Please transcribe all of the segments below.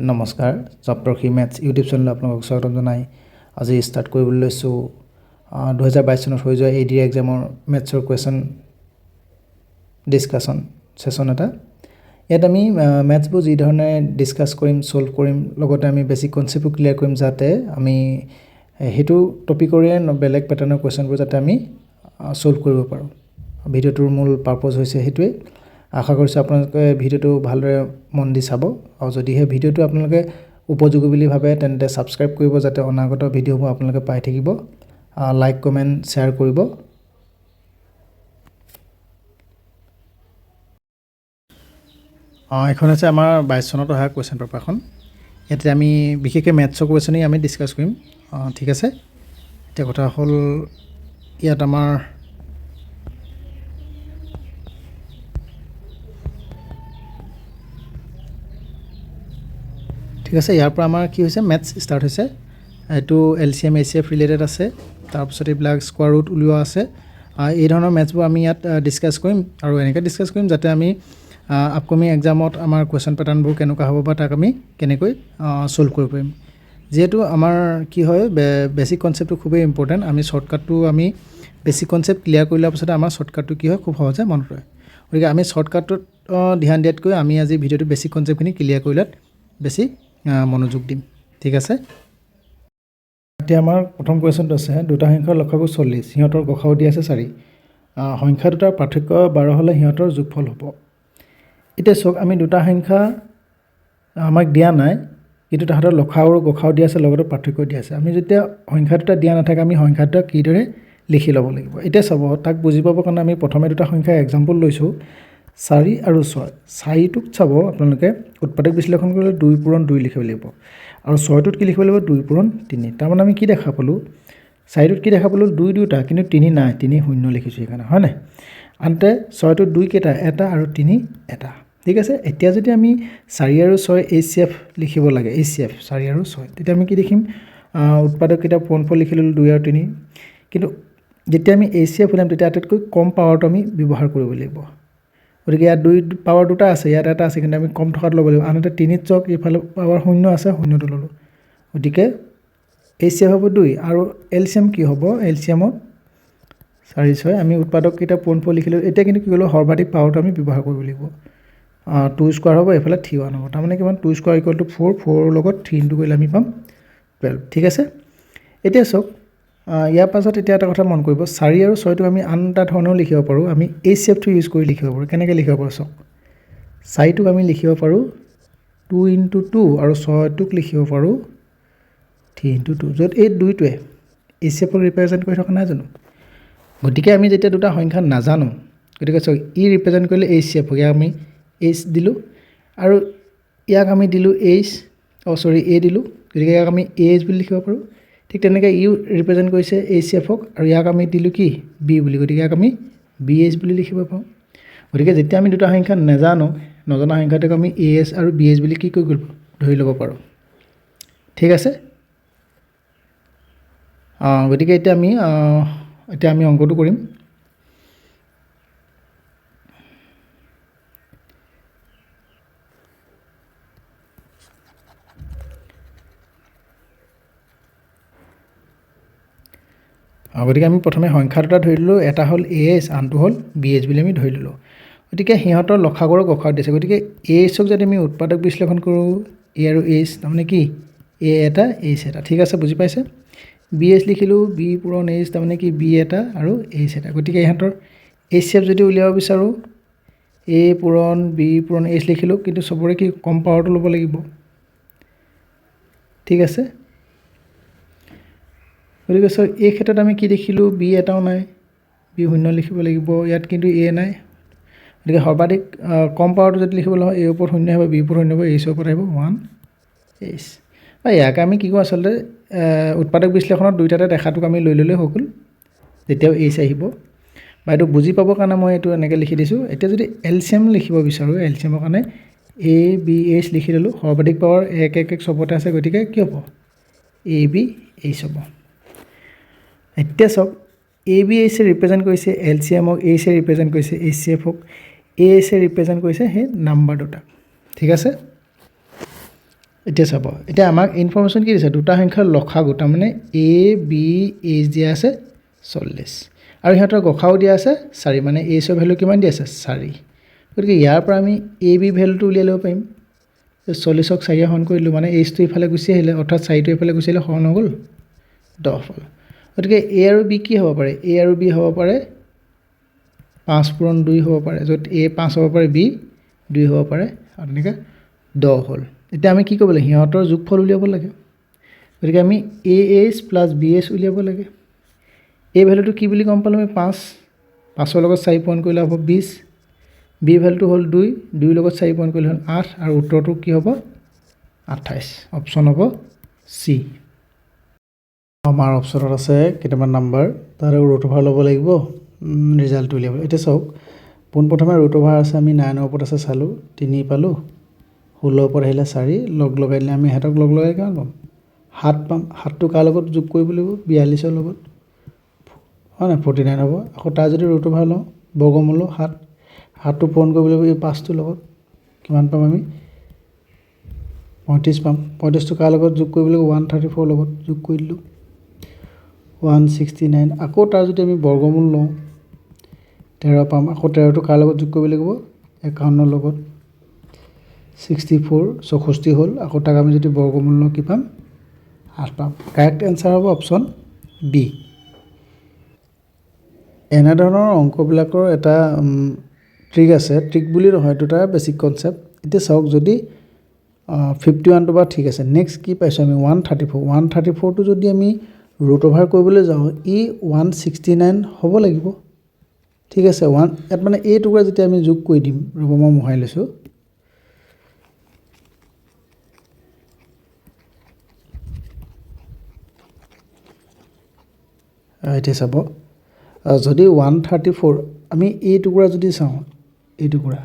নমস্কাৰ সপ্তৰ্ষি maths YouTube channel আপোনালোকক স্বাগতম জনাই আজি ষ্টাৰ্ট কৰিবলৈ লৈছোঁ 2022 চনত হৈ যোৱা এডি এক্সামৰ মেথছৰ কোৱেশ্যন ডিসকাশন সেশন এটা ইয়াত আমি মেথছবোৰ যি ধৰণে ডিসকাস কৰিম সলভ কৰিম লগতে আমি বেসিক কনসেপ্টটো ক্লিয়াৰ কৰিম যাতে আমি হেতু টপিকৰে বেলেগ প্যাটাৰ্নৰ কোৱেশ্যনবোৰ যাতে আমি সলভ কৰিব পাৰোঁ ভিডিওটোৰ মূল পাৰপজ হৈছে হেতুৱে আশা কৰিছোঁ আপোনালোকে ভিডিওটো ভালদৰে মন দি চাব আৰু যদি হে ভিডিওটো আপোনালোকে উপযোগী বুলি ভাবে তেন্তে সাবস্ক্ৰাইব কৰিব যাতে অনাগত ভিডিওবোৰ আপোনালোকে পাই থাকিব লাইক কমেন্ট শেয়াৰ কৰিব এখন আছে আমাৰ 22 চনত অহা কোৱেশ্যন পেপাৰখন ইয়াতে আমি বিশেষকৈ মেথছৰ কোৱেশ্যনই আমি ডিসকাস কৰিম ঠিক আছে এটা কথা হল ইয়াত আমাৰ ঠিক আছে ইয়াৰ পৰা আমাৰ কি হৈছে মেথছ স্টাৰ্ট হৈছে এটো এলসিএম এসিএফ ৰিলেটেড আছে তাৰ পিছত এইবিলাক স্কয়াৰ ৰুট উলিওৱা আছে এই ধৰণৰ মেথছবোৰ আমি ইয়াত ডিসকাস কৰিম আৰু এনেকৈ ডিসকাস কৰিম যাতে আমি আপকামিং এক্সামত আমাৰ কোৱেশ্যন প্যাটাৰ্নবোৰ কেনেকুৱা হ'ব বা তাক আমি কেনেকৈ সলভ কৰিব পাৰিম যেহেতু আমাৰ কি হয় বেসিক কনসেপ্টটো খুবই ইম্পৰ্টেন্ট আমি শৰ্টকাটটো আমি বেসিক কনসেপ্ট ক্লিয়াৰ কৰি লোৱাৰ পিছত আমাৰ শৰ্টকাটটো কি হয় খুব সহজে মনত ৰয় গতিকে আমি শৰ্টকাটটোত ধ্যান দিয়াতকৈ আমি আজি ভিডিওটো বেসিক কনসেপ্টখিনি ক্লিয়াৰ কৰি লোৱাত বেছি মনোযোগ দিম ঠিক আছে এতিয়া আমাৰ প্ৰথম কোৱেশ্যনটো আছে দুটা সংখ্যাৰ লসাগু 40 সিহঁতৰ গসাগু দি আছে 4 সংখ্যা দুটাৰ পাৰ্থক্য 12 হলে সিহঁতৰ যোগফল হ'ব এতিয়া সক আমি দুটা সংখ্যা আমাক দিয়া নাই কিন্তু তাহাঁতৰ লসাগু আৰু গসাগু দি আছে লগতে পাৰ্থক্য দি আছে আমি যেতিয়া সংখ্যা দুটা দিয়া নাথাকে আমি সংখ্যা দুটা কিদৰে লিখি ল'ব লাগিব এতিয়া চাব তাক বুজি পাবৰ কাৰণে আমি প্ৰথমে দুটা সংখ্যা এক্সাম্পল লৈছো 4 আৰু 6 4টোক চাব আপোনালোকে উৎপাদক বিশ্লেষণ কৰিলে 2 পূৰণ 2 লিখিব লাগিব আৰু 6টোত কি লিখিব লাগিব 2 পূৰণ 3 তাৰ মানে আমি কি দেখা পালো 4টোত কি দেখা পালো 2 দুটা কিন্তু 3 নাই 3 শূন্য লিখিছো এখানে হয় না আনতে 6টোত 2 কেটা এটা আৰু 3 এটা ঠিক আছে এতিয়া যদি আমি 4 আৰু 6 এচিএফ লিখিব লাগে এচিএফ 4 আৰু 6 তেতিয়া আমি কি লিখিম উৎপাদক কেটা পূৰণফল লিখিলো 2 আৰু 3 কিন্তু যেতিয়া আমি এচিএফ উলাম তেতিয়া আটাইতকৈ কম পাৱাৰটো আমি ব্যৱহাৰ কৰিব লাগিব গতিকে ইয়াত 2 পাৱাৰ দুটা আছে ইয়াত এটা আছে কিন্তু আমি কম থকাত ল'ব লাগিব আনতে 3 চক ইফালে পাৱাৰ শূন্য আছে শূন্যটো ললো গতিকে এচিএফ হ'ব 2 আৰু এলসিএম কি হ'ব এলসিএমত 4 6 আমি উৎপাদক কেটা পূৰণফল লিখিলো এতিয়া কিন্তু কি হলো সৰ্বাধিক পাৱাৰটো আমি ব্যৱহাৰ কৰিব লাগিব 2 স্কয়াৰ হ'ব এফালে 3 1 হ'ব তাৰ মানে কিমান 2 স্কয়াৰ ইকুৱেল টু 4 4 লগত 3 ইনটু কৰিলে আমি পাম 12 ঠিক আছে এতিয়া সক ইয়াৰ পাছত এতিয়া এটা কথা মন কৰিব 4 আৰু 6 টো আমি আনটা ধৰণেও লিখিব পাৰো আমি এচিএফ টো ইউজ কৰি লিখিব পাৰো কেনেকৈ লিখিব পাৰো সক 4 টোক আমি লিখিব পাৰো 2 ইনটু 2 আৰু 6 টোক লিখিব পাৰো 3 ইনটু 2 যত এই দুইটোৱে এচিএফ ক ৰিপ্ৰেজেন্ট কৰি থকা নাই জানো গতিকে আমি যেতিয়া দুটা সংখ্যা নাজানো গতিকে সক ই ৰিপ্ৰেজেন্ট কৰিলে এচিএফ ক আমি এইচ দিলো আৰু ইয়াক আমি দিলো এইচ এ দিলো গতিকে ইয়াক আমি এইচ বুলি লিখিব পাৰো ঠিক তেনেকৈ ইউ ৰিপ্ৰেজেন্ট কৰিছে এচিএফ ক আৰু ইয়াক আমি দিলো কি বি বুলি গতিকে ইয়াক আমি বিএচ বুলি লিখিব পাৰো গতিকে যেতিয়া আমি দুটা সংখ্যা নাজানো নজনা সংখ্যাটোক আমি এএচ আৰু বিএচ বুলি কি কৰি ধৰি ল'ব পাৰো ঠিক আছে গতিকে এতিয়া আমি অংকটো কৰিম গতিকে আমি প্ৰথমে সংখ্যা দুটা ধৰি ললো এটা হল এএচ আনটো হল বিএচ বুলি আমি ধৰি ললো গতিকে সিহঁতৰ লসাগু আৰু গসাগু দিছে গতিকে এএচক যদি আমি উৎপাদক বিশ্লেষণ কৰো এ আৰু এইচ তাৰমানে কি এ এটা এইচ এটা ঠিক আছে বুজি পাইছে বিএচ লিখিলো বি পূৰণ এইচ তাৰমানে কি বি এটা আৰু এইচ এটা গতিকে ইহঁতৰ এচিএফ যদি উলিয়াব বিচাৰো এ পূৰণ বি পূৰণ এইচ লিখিলো কিন্তু সবৰে কি কম পাৱাৰটো ল'ব লাগিব ঠিক আছে গতিকে সো এই ক্ষেত্ৰত আমি কি দেখিলো বি এটাও নাই বি শূন্য লিখিব লাগিব ইয়াত কিন্তু এ নাই গতিকে সৰ্বাধিক কম পাৱাৰটো যদি লিখিবলৈ হয় এ ওপৰত শূন্য হ'ব বি ওপৰত শূন্য হ'ব এইচ ওপৰত আহিব 1 এইচ ইয়াক আমি কি কওঁ আচলতে উৎপাদক বিশ্লেষণত দুইটাতে দেখাটোক আমি লৈ ললে হকল যেতিয়াও এইচ আহিব বাইটো বুজি পাবৰ কাৰণে মই এটো এনেকৈ লিখি দিছো এতিয়া যদি এলসিএম লিখিব বিচাৰো এলসিএমৰ কাৰণে এ বি এইচ লিখি ললো সৰ্বাধিক পাৱাৰ 1 1 1 সবতে আছে গতিকে কি হ'ব এ বি এইচ হ'ব এতিয়া সক এ বি এইচ ৰিপ্ৰেজেন্ট কৰিছে এলসিএম ক এইচ ৰিপ্ৰেজেন্ট কৰিছে এচিএফ ক 'ক, এ' ৰিপ্ৰেজেণ্ট কৰিছে নাম্বাৰ দুটা ঠিক আছে। এতিয়া চাব এতিয়া আমাক ইনফৰমেশ্যন কি দিছে দুটা সংখ্যাৰ লসাগু তাৰমানে এ বি এইচ দিয়া আছে 40 আৰু সিহঁতৰ গসাও দিয়া আছে 4 মানে এইচৰ ভেলু কিমান দিয়া আছে 4 গতিকে ইয়াৰ পৰা আমি এ বি ভেলুটো উলিয়াই ল'ব পাৰিম 40ক 4 হৰণ কৰিলোঁ মানে এইচটো ইফালে গুচি আহিলে অৰ্থাৎ 4টো ইফালে গুচি আহিলে হৰণ হৈ গ'ল 10 হ'ল গতিকে এ আৰু বি কি হ'ব পাৰে এ আৰু বি হ'ব পাৰে 5 পূৰণ 2 হ'ব পাৰে য'ত এ 5 হ'ব পাৰে বি 2 হ'ব পাৰে আৰু তেনেকৈ 10 হ'ল এতিয়া আমি কি কৰিব লাগে সিহঁতৰ যোগফল উলিয়াব লাগে গতিকে আমি A H plus B H উলিয়াব লাগে এই ভেলুটো কি বুলি গম পালোঁ আমি 5 5ৰ লগত 4 পূৰণ কৰিলে হ'ব 20 বি ভেলুটো হ'ল 2 2ৰ লগত 4 পূৰণ কৰিলে হ'ল 8 আৰু উত্তৰটো কি হ'ব 28 অপশ্যন হ'ব চি আমাৰ অপশ্যনত আছে কেইটামান নাম্বাৰ তাৰে ৰুট অভাৰ ল'ব লাগিব ৰিজাল্টটো উলিয়াব এতিয়া চাওক পোনপ্ৰথমে ৰুট অভাৰ আছে আমি 9ৰ ওপৰত আছে চালোঁ 3 পালোঁ 16ৰ ওপৰত আহিলে 4 লগ লগাই দিলে আমি সিহঁতক লগ লগাই কিমান পাম 7 পাম 7টো কাৰ লগত যোগ কৰিব লাগিব 42ৰ লগত হয় নাই 49 হ'ব আকৌ তাৰ যদি ৰুট অভাৰ লওঁ বৰ্গমূল 7 7টো পূৰণ কৰিব লাগিব এই 5টোৰ লগত কিমান পাম আমি 35 পাম 35টো কাৰ লগত যোগ কৰিব লাগিব 134 লগত যোগ কৰি দিলোঁ 169 আকৌ তাৰ যদি আমি বৰ্গমূল লওঁ 13 পাম আকৌ 13টো কাৰ লগত যোগ কৰিব লাগিব 51ৰ লগত 64 64 হ'ল আকৌ তাক আমি যদি বৰ্গমূল লওঁ কি পাম 8 পাম কাৰেক্ট এনচাৰ হ'ব অপশ্যন বি এনেধৰণৰ অংকবিলাকৰ এটা ট্ৰিক আছে ট্ৰিক বুলি নহয় এইটো এটা বেছিক কনচেপ্ট এতিয়া চাওক যদি 51টো বা ঠিক আছে নেক্সট কি পাইছোঁ আমি 134টো যদি আমি ৰুট অভাৰ কৰিবলৈ যাওঁ ই 169 হ'ব লাগিব ঠিক আছে ইয়াত মানে এই টুকুৰা যেতিয়া আমি যোগ কৰি দিম ৰ'ব মই মোহাৰি লৈছোঁ এতিয়া চাব যদি 134 আমি এই টুকুৰা যদি চাওঁ এই টুকুৰা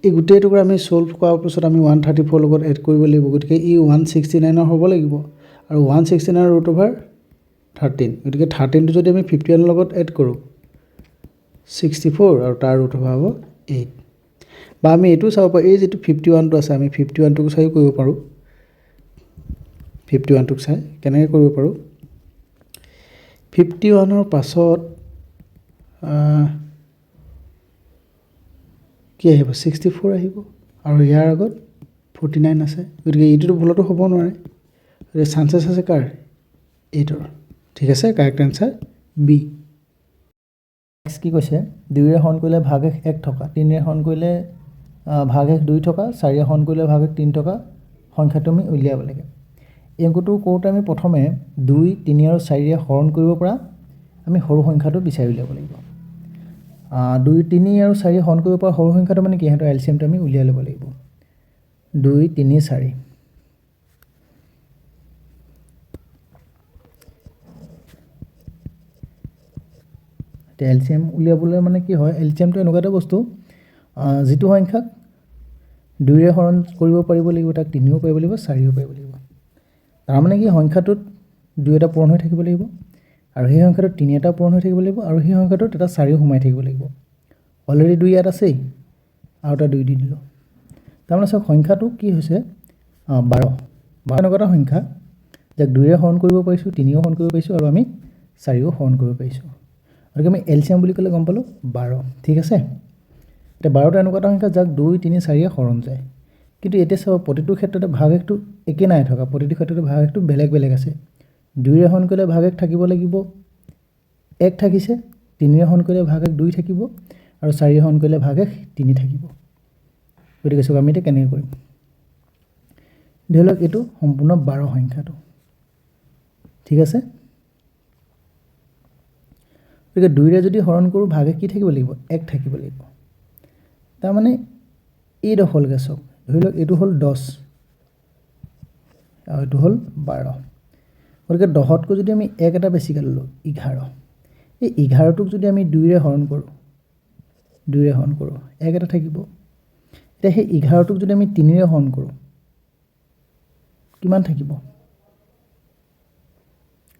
এই গোটেই টুকুৰা আমি সলভ কৰাৰ পিছত আমি 134 লগত এড কৰিব লাগিব গতিকে ই 169 হ'ব লাগিব আৰু 169 ৰুট অভাৰ 13 গতিকে 13টো যদি আমি 51 লগত এড কৰোঁ 64 আৰু তাৰ ৰুট অভাৰ হ'ব 8 বা আমি এইটো চাব পাৰোঁ এই যিটো 51টো আছে আমি 51টোক চাইও কৰিব পাৰোঁ 51টোক চাই কেনেকৈ কৰিব পাৰোঁ 51ৰ পাছত কি আহিব 64 আহিব আৰু ইয়াৰ আগত 49 আছে গতিকে এইটোতো ভুলতো হ'ব নোৱাৰে গতিকে চান্সেছ আছে কাৰ এইটোৰ ঠিক আছে কাৰেক্ট এনচাৰ বি নেক্সট কি কৈছে 2ৰে হৰণ কৰিলে ভাগশেষ 1 থকা 3ৰে হৰণ কৰিলে ভাগশেষ 2 থকা 4ৰে হৰণ কৰিলে ভাগশেষ 3 থকা সংখ্যাটো আমি উলিয়াব লাগে এই অংকটো কৰোঁতে আমি প্ৰথমে 2 3 আৰু 4ৰে হৰণ কৰিব পৰা আমি সৰু সংখ্যাটো বিচাৰি উলিয়াব লাগিব 2 3 আৰু 4 হৰণ কৰিব পৰা সৰু সংখ্যাটো মানে কি সিহঁতৰ এলচিএমটো আমি উলিয়াই ল'ব লাগিব 2 3 4 এতিয়া এলচিএম উলিয়াবলৈ মানে কি হয় এলচিএমটো এনেকুৱা এটা বস্তু যিটো সংখ্যাক 2ৰে হৰণ কৰিব পাৰিব লাগিব তাক 3ও পাৰিব লাগিব 4ও পাৰিব লাগিব তাৰমানে কি সংখ্যাটোত 2 এটা পূৰণ হৈ থাকিব লাগিব আৰু সেই সংখ্যাটোত 3 এটা পূৰণ হৈ থাকিব লাগিব আৰু সেই সংখ্যাটোত এটা 4ও সোমাই থাকিব লাগিব অলৰেডি 2 ইয়াত আছেই আৰু এটা 2 দি দিলোঁ তাৰমানে চাওক সংখ্যাটো কি হৈছে 12 এনেকুৱা এটা সংখ্যা যাক 2ৰে হৰণ কৰিব পাৰিছোঁ 3ও হৰণ কৰিব পাৰিছোঁ আৰু আমি 4ও হৰণ কৰিব পাৰিছোঁ গতিকে আমি এলচিএম বুলি ক'লে গম পালোঁ 12 ঠিক আছে এতিয়া 12টা এনেকুৱা এটা সংখ্যা যাক 2 3 4ৰে হৰণ যায় কিন্তু এতিয়া চাওক প্ৰতিটো ক্ষেত্ৰতে ভাগশেষটো একে নাই থকা প্ৰতিটো ক্ষেত্ৰতে ভাগশেষটো বেলেগ বেলেগ আছে 2ৰে হৰণ কৰিলে ভাগশেষ থাকিব লাগিব 1 থাকিছে 3ৰে হৰণ কৰিলে ভাগশেষ 2 থাকিব আৰু 4ৰে হৰণ কৰিলে ভাগশেষ 3 থাকিব গতিকে চাওক আমি এতিয়া কেনেকৈ কৰিম ধৰি লওক এইটো সম্পূৰ্ণ 12 সংখ্যাটো ঠিক আছে গতিকে 2ৰে যদি হৰণ কৰোঁ ভাগশেষ কি থাকিব লাগিব 1 থাকিব লাগিব তাৰমানে এই দখলকৈ চাওক ধৰি লওক এইটো হ'ল 10 আৰু এইটো হ'ল 12 গতিকে 10তকৈ যদি আমি 1 এটা বেছিকৈ ল'লোঁ 11 এই 11টোক যদি আমি 2ৰে হৰণ কৰোঁ 1 এটা থাকিব এতিয়া সেই 11টোক যদি আমি 3ৰে হৰণ কৰোঁ কিমান থাকিব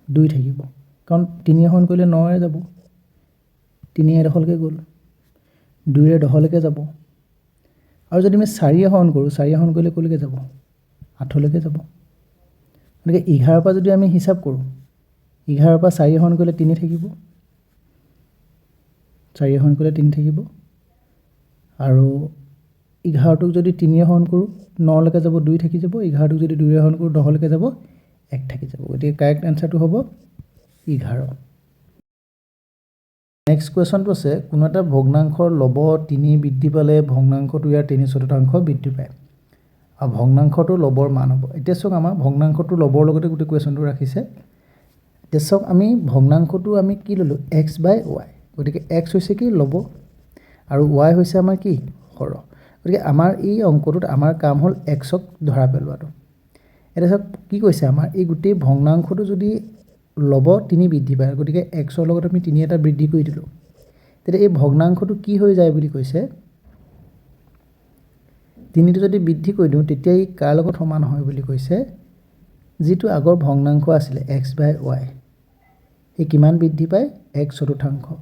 2 থাকিব কাৰণ 3ৰে হৰণ কৰিলে 9ৰে যাব 3 এডোখৰলৈকে গ'ল 2ৰে 10লৈকে যাব আৰু যদি আমি 4ৰে হৰণ কৰোঁ 4ৰে হৰণ কৰিলে ক'লৈকে যাব 8লৈকে যাব গতিকে 11 পৰা যদি আমি হিচাপ কৰোঁ 11 পৰা 4 হৰণ কৰিলে 3 থাকিব 4 হৰণ কৰিলে 3 থাকিব আৰু 11টোক যদি 3 হৰণ কৰোঁ 9 লৈকে যাব 2 থাকি যাব 11টোক যদি 2 হৰণ কৰোঁ 10 লৈকে যাব 1 থাকি যাব গতিকে কাৰেক্ট আনসাৰটো হ'ব 11 নেক্সট কোৱেশ্যনটো আছে কোনো এটা ভগ্নাংশৰ লব 3 বৃদ্ধি পালে ভগ্নাংশটো ইয়াৰ 3/4 বৃদ্ধি পায় আৰু ভগ্নাংশটো লবৰ মান হ'ব এতিয়া চাওক আমাৰ ভগ্নাংশটো লবৰ লগতে গোটেই কুৱেশ্যনটো ৰাখিছে এতিয়া চাওক আমি ভগ্নাংশটো আমি কি ল'লোঁ x/y গতিকে x হৈছে কি লব আৰু y হৈছে আমাৰ কি হৰ গতিকে আমাৰ এই অংকটোত আমাৰ কাম হ'ল x-ক ধৰা পেলোৱাটো এটা চাওক কি কৈছে আমাৰ এই গোটেই ভগ্নাংশটো যদি লব 3 বৃদ্ধি পায় গতিকে x-ৰ লগত আমি 3 এটা বৃদ্ধি কৰি দিলোঁ তেতিয়া এই ভগ্নাংশটো কি হৈ যায় বুলি কৈছে 3টো যদি বৃদ্ধি কৰি দিওঁ তেতিয়া ই কাৰ লগত সমান হয় বুলি কৈছে যিটো আগৰ ভগ্নাংশ আছিলে x/y এই কিমান বৃদ্ধি পায় x/4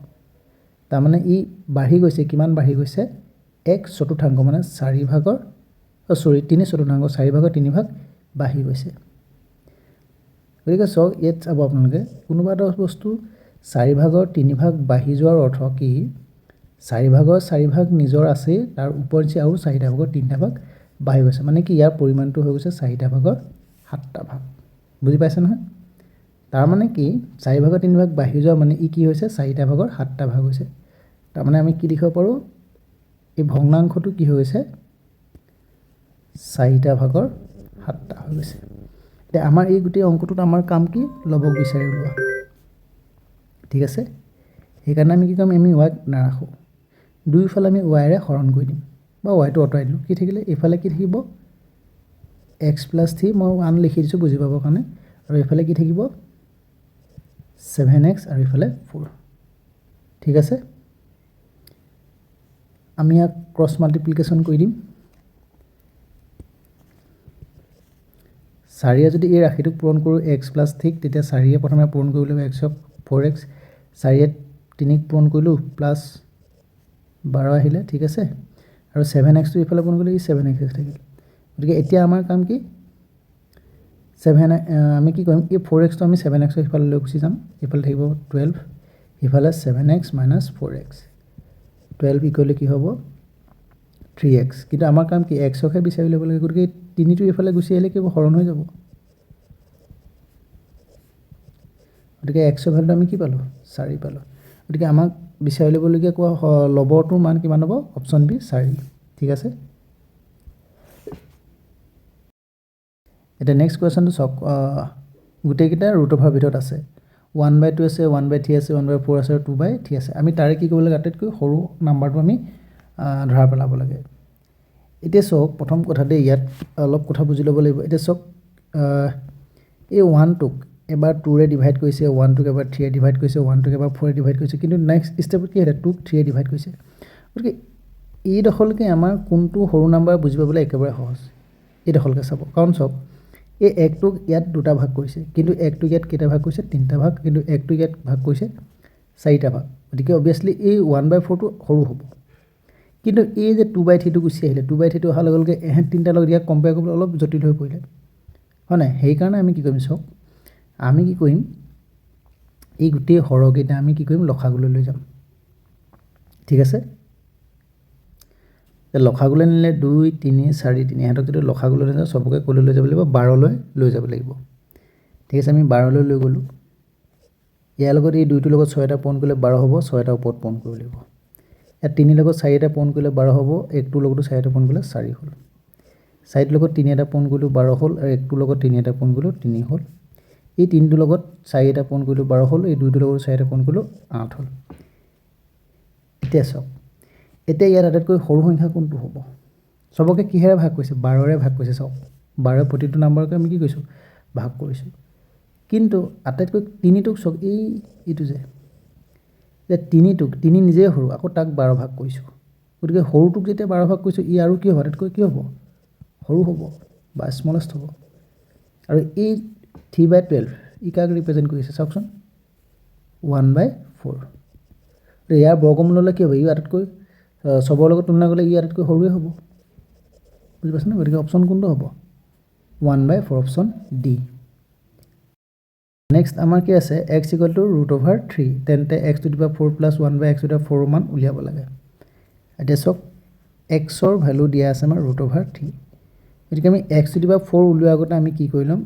তাৰমানে ই বাঢ়ি গৈছে কিমান বাঢ়ি গৈছে x/4 মানে 4 ভাগৰ 3/4 4 ভাগৰ 3 ভাগ বাঢ়ি গৈছে গতিকে চাওক ইয়াত চাব আপোনালোকে কোনোবা এটা বস্তু 4 ভাগৰ 3 ভাগ বাঢ়ি যোৱাৰ অৰ্থ কি 4 ভাগৰ 4 ভাগ নিজৰ আছে তাৰ ওপৰঞ্চি আৰু 4টা ভাগৰ 3টা ভাগ বাঢ়ি গৈছে মানে কি ইয়াৰ পৰিমাণটো হৈ গৈছে 4টা ভাগৰ 7টা ভাগ বুজি পাইছে নহয় তাৰ মানে কি 4 ভাগৰ 3 ভাগ বাঢ়ি যোৱা মানে ই কি হৈছে 4টা ভাগৰ 7টা ভাগ হৈছে তাৰ মানে আমি কি লিখিব পাৰোঁ এই ভগ্নাংশটো কি হৈ গৈছে 4টা ভাগৰ 7টা হৈ গৈছে এতিয়া আমাৰ এই গোটেই অংকটোত আমাৰ কাম কি লবক বিচাৰি উলিওৱা ঠিক আছে সেইকাৰণে আমি কি কৰিম আমি y নাৰাখোঁ দুইফালে আমি y ৰে হৰণ কৰি দিম বা y টো অঁতৰাই দিলোঁ কি থাকিলে এইফালে কি থাকিব x + 3 মই 1 লিখি দিছোঁ বুজি পাবৰ কাৰণে আৰু এইফালে কি থাকিব 7x আৰু এইফালে 4 ঠিক আছে আমি ইয়াক ক্ৰছ মাল্টিপ্লিকেশ্যন কৰি দিম 4 যদি এই ৰাশিটোক পূৰণ কৰোঁ x + 3 তেতিয়া 4 প্ৰথমে পূৰণ কৰিব লাগিব x ক 4x 4 3ক পূৰণ কৰিলোঁ প্লাছ 12 আহিলে ঠিক আছে আৰু 7x টো ইফালে পূৰণ কৰিলে 7x থাকিল গতিকে এতিয়া আমাৰ কাম কি 7 আমি কি কৰিম এই 4x টো আমি 7x ৰ ইফালে লৈ গুচি যাম ইফালে থাকিব 12 ইফালে 7x - 4x 12 ইকুৱেল কি হ'ব 3x কিন্তু আমাৰ কাম কি x কে বিচাৰি ল'ব লাগে গতিকে 3টো ইফালে গুচি আহিলে কি হৰণ হৈ যাব গতিকে x ৰ ভ্যালুটো আমি কি পালোঁ 4 পালোঁ গতিকে আমাক বিচাৰি ল'বলগীয়া কোৱা লবৰটোৰ মান কিমান হ'ব অপচন বি 4 ঠিক আছে এটা নেক্সট কোৱেশ্যনটো চাওক গোটেইকেইটা ৰুট অভাৰ ভিতৰত আছে 1/2 আছে 1/3 আছে 1/4 আছে 2/3 আছে আমি তাৰে কি কৰিব লাগে আটাইতকৈ সৰু নাম্বাৰটো আমি ধৰা পেলাব লাগে এতিয়া চাওক প্ৰথম কথা দেই ইয়াত অলপ কথা বুজি ল'ব লাগিব এতিয়া চাওক এই 1টোক এবাৰ 2 ৰে ডিভাইড কৰিছে 1টোক এবাৰ 3 ৰে ডিভাইড কৰিছে 1টোক এবাৰ 4 ৰে ডিভাইড কৰিছে কিন্তু নেক্সট ষ্টেপত কি হৈছে 2ক 3 ৰে ডিভাইড কৰিছে গতিকে এই দখলকে আমাৰ কোনটো সৰু নাম্বাৰ বুজি পাবলৈ একেবাৰে সহজ এই দখলকে চাব কাৰণ চাওক এই 1টোক ইয়াত দুটা ভাগ কৰিছে কিন্তু 1টোক ইয়াত কেইটা ভাগ কৰিছে তিনিটা ভাগ কিন্তু 1টোক ইয়াত ভাগ কৰিছে 4টা ভাগ গতিকে অবভিয়াছলি এই 1/4 টো সৰু হ'ব কিন্তু এই যে 2/3 টো গুচি আহিলে 2/3 টো অহাৰ লগে লগে এহেঁত তিনিটা লগত ইয়াক কম্পেয়াৰ কৰিবলৈ অলপ জটিল হৈ পৰিলে হয় নাই সেইকাৰণে আমি কি কৰিম চাওক আমি কি কৰিম এই গোটেই হৰকেইটা আমি কি কৰিম লসাগুলৈ লৈ যাম ঠিক আছে লসাগুলৈ নিলে 2 3 4 3 এহেঁতক যদি লসাগুলৈ লৈ যাওঁ সবকে ক'লৈ লৈ যাব লাগিব 12লৈ লৈ যাব লাগিব ঠিক আছে আমি 12লৈ লৈ গ'লোঁ ইয়াৰ লগত এই 2টোৰ লগত 6টা পূৰণ কৰিলে 12 হ'ব 6টা ওপৰত পূৰণ কৰিব লাগিব ইয়াত 3 লগত 4টা পূৰণ কৰিলে 12 হ'ব 1টোৰ লগতো 4টা পূৰণ কৰিলে 4 হ'ল 4টোৰ লগত 3 এটা পূৰণ কৰিলোঁ 12 হ'ল আৰু 1টোৰ লগত 3 এটা পূৰণ কৰিলোঁ 3 হ'ল এই 3টোৰ লগত 4 এটা পূৰণ কৰিলোঁ 12 হ'ল এই 2টোৰ লগত 4 এটা পূৰণ কৰিলোঁ 8 হ'ল এতিয়া চাওক এতিয়া ইয়াত আটাইতকৈ সৰু সংখ্যা কোনটো হ'ব সবকে কিহেৰে ভাগ কৰিছে 12ৰে ভাগ কৰিছে চাওক 12 প্ৰতিটো নাম্বাৰকে আমি কি কৰিছোঁ ভাগ কৰিছোঁ কিন্তু আটাইতকৈ 3টোক চাওক এইটো যে 3টোক 3 নিজে সৰু আকৌ তাক 12 ভাগ কৰিছোঁ গতিকে সৰুটোক যেতিয়া 12 ভাগ কৰিছোঁ ই আৰু কি হ'ব আটাইতকৈ কি হ'ব সৰু হ'ব বা স্মলেষ্ট হ'ব আৰু এই 3/12 ই কাক ৰিপ্ৰেজেণ্ট কৰিছে চাওকচোন 1/4 ইয়াৰ বৰ্গমূললৈ কি হ'ব ই আটাইতকৈ সবৰ লগত তুলনা কৰিলে ই আটাইতকৈ সৰুৱে হ'ব বুজি পাইছেনে গতিকে অপশ্যন কোনটো হ'ব 1/4 অপশ্যন ডি নেক্সট আমাৰ কি আছে x = √3 তেন্তে x⁴ প্লাছ 1/x⁴ মান উলিয়াব লাগে এতিয়া চক x ৰ ভ্যালু দিয়া আছে আমাৰ √3 গতিকে আমি x⁴ উলিওৱাৰ আগতে আমি কি কৰি ল'ম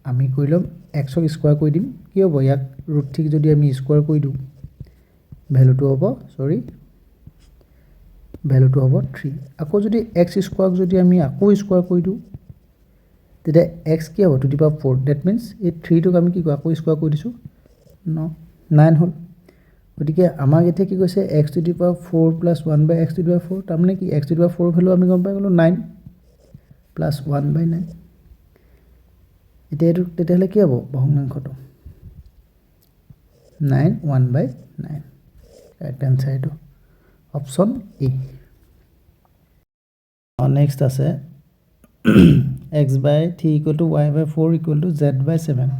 আমি কৰি ল'ম x ক স্কয়াৰ কৰি দিম কি হ'ব ইয়াক √3 যদি আমি স্কয়াৰ কৰি দিওঁ ভ্যালুটো হ'ব ভ্যালুটো হ'ব 3 আকৌ যদি x² যদি আমি আকৌ স্কয়াৰ কৰি দিওঁ তেতিয়া x কি হ'ব ⁴ দ্যাট মিন্স এই 3 টোক আমি কি আকৌ স্কয়াৰ কৰি দিছো 9 হ'ল গতিকে আমাক এতিয়া কি কৈছে x⁴ প্লাছ 1/x⁴ তাৰ মানে কি x⁴ ভ্যালু আমি গম পাই গলো 9 প্লাছ 1/9 এতিয়া এটো তেতিয়াহলে কি হ'ব ভগ্নাংশটো 9 1/9 ৰাইট আনসাৰ এটো অপশ্যন ই নেক্সট আছে x/3 = y/4 = z/7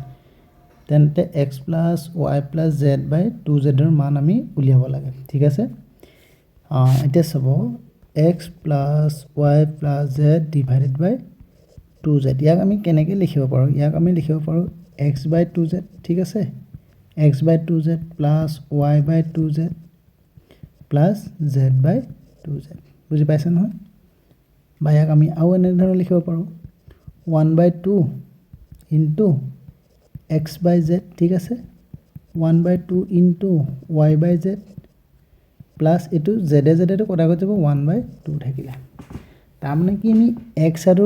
তেন্তে x + y + z/2z ৰ মান আমি উলিয়াব লাগে ঠিক আছে এতিয়া চাব x + y + z / 2z ইয়াক আমি কেনেকৈ লিখিব পাৰো ইয়াক আমি লিখিব পাৰো x/2z ঠিক আছে x/2z + y/2z + z/2z বুজি পাইছে নহয় বা ইয়াক আমি আৰু এনে ধৰণে লিখিব পাৰো 1/2 * x/z ঠিক আছে 1/2 * y/z প্লাস এটো z টো কটা গৈ যাব 1/2 থাকিলে তাৰ মানে কি আমি x আৰু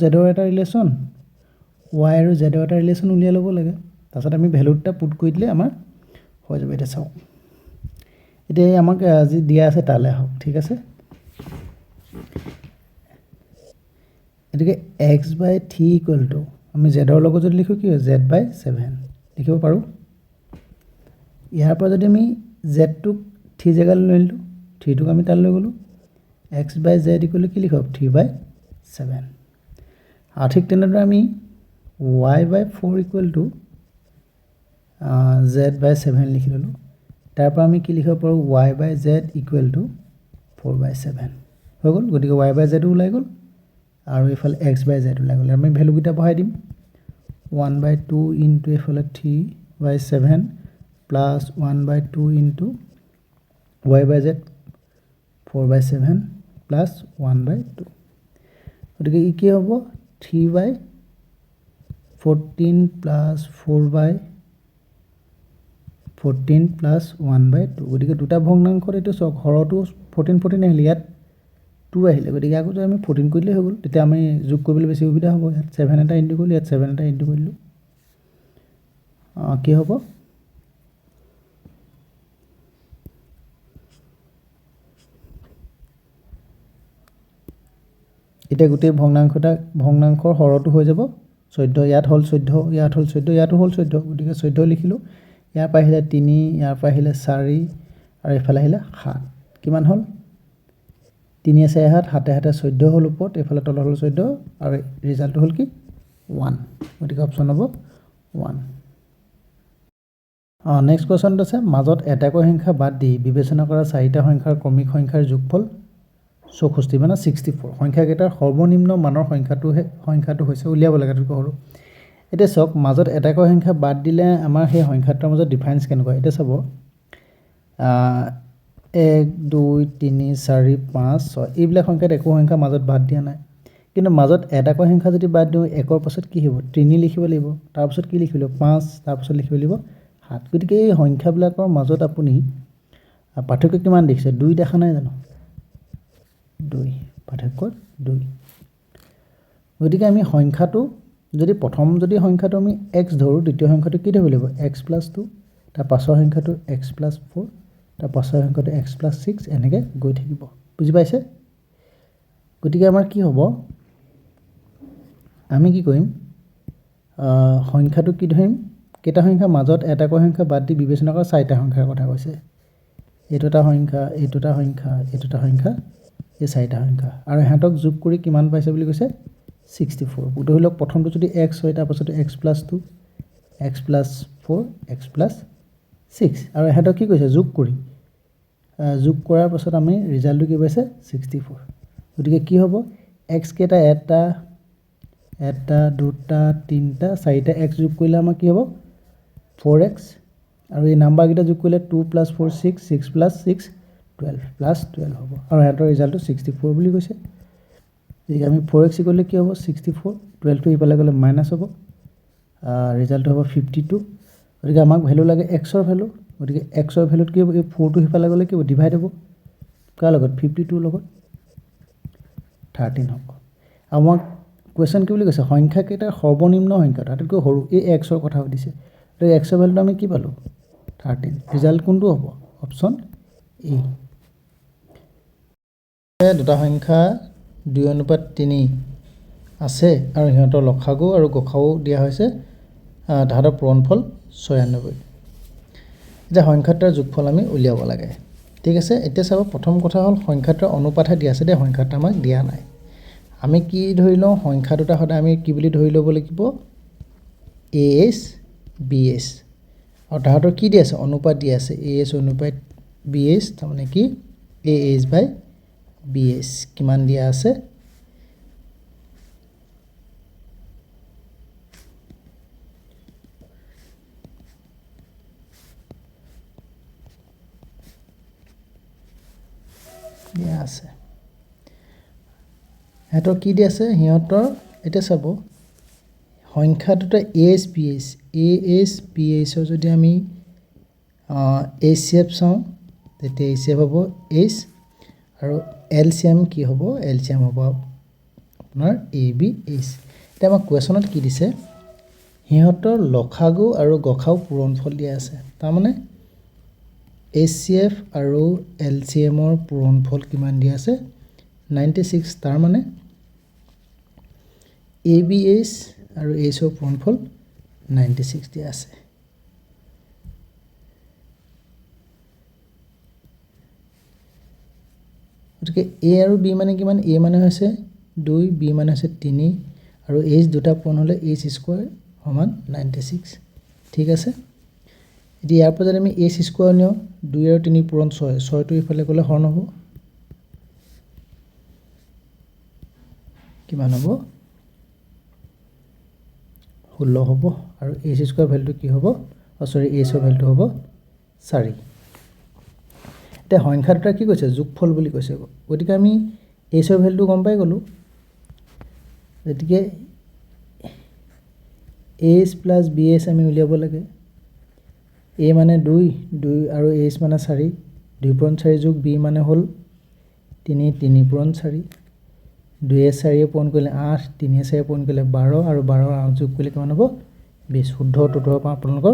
z ৰ এটা ৰিলেচন y আৰু z ৰ এটা ৰিলেচন উলিয়াই ল'ব লাগে তাৰছত আমি ভ্যালুটা পুট কৰি দিলে আমাৰ হৈ যাব এটা চাও এতিয়া আমাক আজি দিয়া আছে তালে হওক ঠিক আছে এটিকে x/3 = আমি z ৰ লগত যদি লিখো কি z/7 লিখিব পাৰো ইয়াৰ পৰা যদি আমি z টোক 3 জাগালৈ লৈ ললো 3 টোক আমি তাল লৈ গলো x/z = কি লিখব 3/7 ঠিক তেনেদৰে আমি y/4 = z/7 লিখি ললো তাৰ পৰা আমি কি লিখিব পাৰো y/z = 4/7 হৈ গল গতিকে y/z ওলাই গল আৰু ইফালে x/z ওলাই গল আমি ভ্যালু কিটা বহাই দিম 1/2 * ইফালে 3/7 plus 1/2 into y/z 4/7 plus 1/2 গতিকে ই কি হ'ব 3/14 plus 4/14 plus 1/2 গতিকে দুটা ভগ্নাংশৰ এটো সক হৰটো 14 আহিলে ইয়াত 2 আহিলে গতিকে আকৌ আমি 14 কৰিলে হৈ গল তেতিয়া আমি যোগ কৰিবলৈ বেছি সুবিধা হ'ব ইয়াত 7 এটা ইনটু কৰিলে ইয়াত 7 এটা ইনটু কৰিলো কি হ'ব এটা গোটেই ভগ্নাংশৰ হৰটো হৈ যাব 14 ইয়াত হল 14 ইয়াত হল 14 ইয়াতো হল 14 গতিকে 14 লিখিলো ইয়াৰ পৰা আহিলে 3 ইয়াৰ পৰা আহিলে 4 আৰু ইফালে আহিলে 7 কিমান হল 3 আছে হাত হাতে হাতে 14 হল ওপৰত ইফালে তল হল 14 আৰু ৰিজাল্ট হল কি 1 গতিকে অপচন হ'ব 1 নেক্সট কোৱেশ্চন আছে মাজত এটাকৈ সংখ্যা বাদ দি বিবেচনা কৰা চাৰিটা সংখ্যাৰ ক্ৰমিক সংখ্যাৰ যোগফল 64 মানে 64 সংখ্যা কেইটাৰ সৰ্বনিম্ন মানৰ সংখ্যাটো হৈছে উলিয়াব লাগে তো কৰো এটা সক মাজত এটাকৈ সংখ্যা বাদ দিলে আমাৰ সেই সংখ্যাটোৰ মাজত ডিফাৰেন্স কেনেকৈ এটা চাব 1 2 3 4 5 6 এইবিলাক সংখ্যাত একো সংখ্যা মাজত বাদ দিয়া নাই কিন্তু মাজত এটাকৈ সংখ্যা যদি বাদ দিও একৰ পাছত কি হ'ব 3 লিখিব লাগিব তাৰ পাছত কি লিখিব 5 তাৰ পাছত লিখিব লাগিব 7 গতিকে এই সংখ্যাবিলাকৰ মাজত আপুনি পাৰ্থক্য কিমান দেখিছে 2 দেখা নাই জানো 2 পাৰ্থক্য 2 গতিকে আমি সংখ্যাটো যদি প্ৰথম যদি সংখ্যাটো আমি x ধৰো দ্বিতীয় সংখ্যাটো কি ধৰিব লাগিব x + 2 তাৰ পাছৰ সংখ্যাটো x + 4 তাৰ পাছৰ সংখ্যাটো x + 6 এনেকৈ গৈ থাকিব বুজি পাইছে গতিকে আমাৰ কি হ'ব আমি কি কৰিম সংখ্যাটো কি ধৰিম কেটা সংখ্যা মাজত এটাকৈ সংখ্যা বাদ দি বিবেচনা কৰা চাৰিটা সংখ্যাৰ কথা কৈছে এইটোটা সংখ্যা এইটোটা সংখ্যা এইটোটা সংখ্যা এই চাৰিটা সংখ্যা আৰু হেতক যোগ কৰি কিমান পাইছে বুলি কৈছে 64 ধৰি লওক প্ৰথমটো যদি x হয় তাৰ পাছতো x + 2 x + 4 x + 6 আৰু হেতক কি কৈছে যোগ কৰি যোগ কৰাৰ পাছত আমি ৰিজাল্টটো কি পাইছে 64 গতিকে কি হ'ব x কেটা এটা এটা দুটা তিনিটা চাৰিটা x যোগ কৰিলে আমাৰ কি হ'ব 4x আৰু এই নাম্বাৰকেইটা যোগ কৰিলে 2 + 4 6 6 + 6 12 +12 হ'ব আৰু সিহঁতৰ ৰিজাল্টটো 64 বুলি কৈছে গতিকে আমি 4x কৰিলে কি হ'ব 64 12টো ইফালে গ'লে মাইনাছ হ'ব ৰিজাল্টটো হ'ব 52 গতিকে আমাক ভেলু লাগে xৰ ভেলু গতিকে xৰ ভেলুত কি হ'ব এই 4টো ইফালে গ'লে কি হ'ব ডিভাইড হ'ব কাৰ লগত 52 লগত 13 হ'ব আমাক কুৱেশ্যন কি বুলি কৈছে সংখ্যা কেইটাৰ সৰ্বনিম্ন সংখ্যা তাতকৈ সৰু এই xৰ কথা সুধিছে তো xৰ ভেলুটো আমি কি পালোঁ 13 ৰিজাল্ট কোনটো হ'ব অপশ্যন এ দুটা সংখ্যা 2:3 আছে আৰু সিহঁতৰ লসাগু আৰু গসাগু দিয়া হৈছে তাহাঁতৰ পূৰণফল 96 এতিয়া সংখ্যাটাৰ যোগফল আমি উলিয়াব লাগে ঠিক আছে এতিয়া চাব প্ৰথম কথা হ'ল সংখ্যাটাৰ অনুপাতহে দিয়া আছে দেই সংখ্যাটা আমাক দিয়া নাই আমি কি ধৰি লওঁ সংখ্যা দুটা সদায় আমি কি বুলি ধৰি ল'ব লাগিব as bs আৰু তাহাঁতৰ কি দিয়া আছে অনুপাত দিয়া আছে as অনুপাত bs তাৰমানে কি as/bs কিমান দিয়া আছে দিয়া আছে হেতৰ কি দিয়া আছে হিহঁতৰ এটা চাব সংখ্যা দুটা as bs যদি আমি HCF চাওঁ তেতিয়া HCF হ'ব h আৰু LCM কি হ'ব LCM হ'ব আপোনাৰ ABH এতিয়া আমাক কুৱেশ্যনত কি দিছে হিহঁতৰ লসাগু আৰু গসাগু পূৰণফল দিয়া আছে তাৰমানে HCF আৰু LCM ৰ পূৰণফল কিমান দিয়া আছে 96 তাৰ মানে ABH আৰু H ৰ পূৰণফল 96 দিয়া আছে গতিকে A আৰু B মানে কিমান A মানে হৈছে 2 B মানে হৈছে 3 আৰু H দুটা পূৰণ হ'লে H স্কয়াৰ সমান 96 ঠিক আছে এতিয়া ইয়াৰ পৰা যদি আমি H স্কয়াৰ নিও 2 আৰু 3 পূৰণ 6 6টো ইফালে গ'লে হৰণ হ'ব কিমান হ'ব 16 হ'ব আৰু H স্কয়াৰ ভ্যালুটো কি হ'ব সৰি H ৰ ভ্যালুটো হ'ব 4 এতিয়া সংখ্যা দুটা কি কৈছে যোগফল বুলি কৈছে গতিকে আমি H ৰ ভ্যালুটো গম পাই গলো গতিকে H + BS আমি উলিয়াব লাগে A মানে 2 আৰু H মানে 4 2 পূৰণ 4 যোগ B মানে হ'ল 3 পূৰণ 4 2 4 পূৰণ কৰিলে 8 3 4 পূৰণ কৰিলে 12 আৰু 12 8 যোগ কৰিলে কিমান হ'ব 20 শুদ্ধ উত্তৰ হ'ব আপোনালোকৰ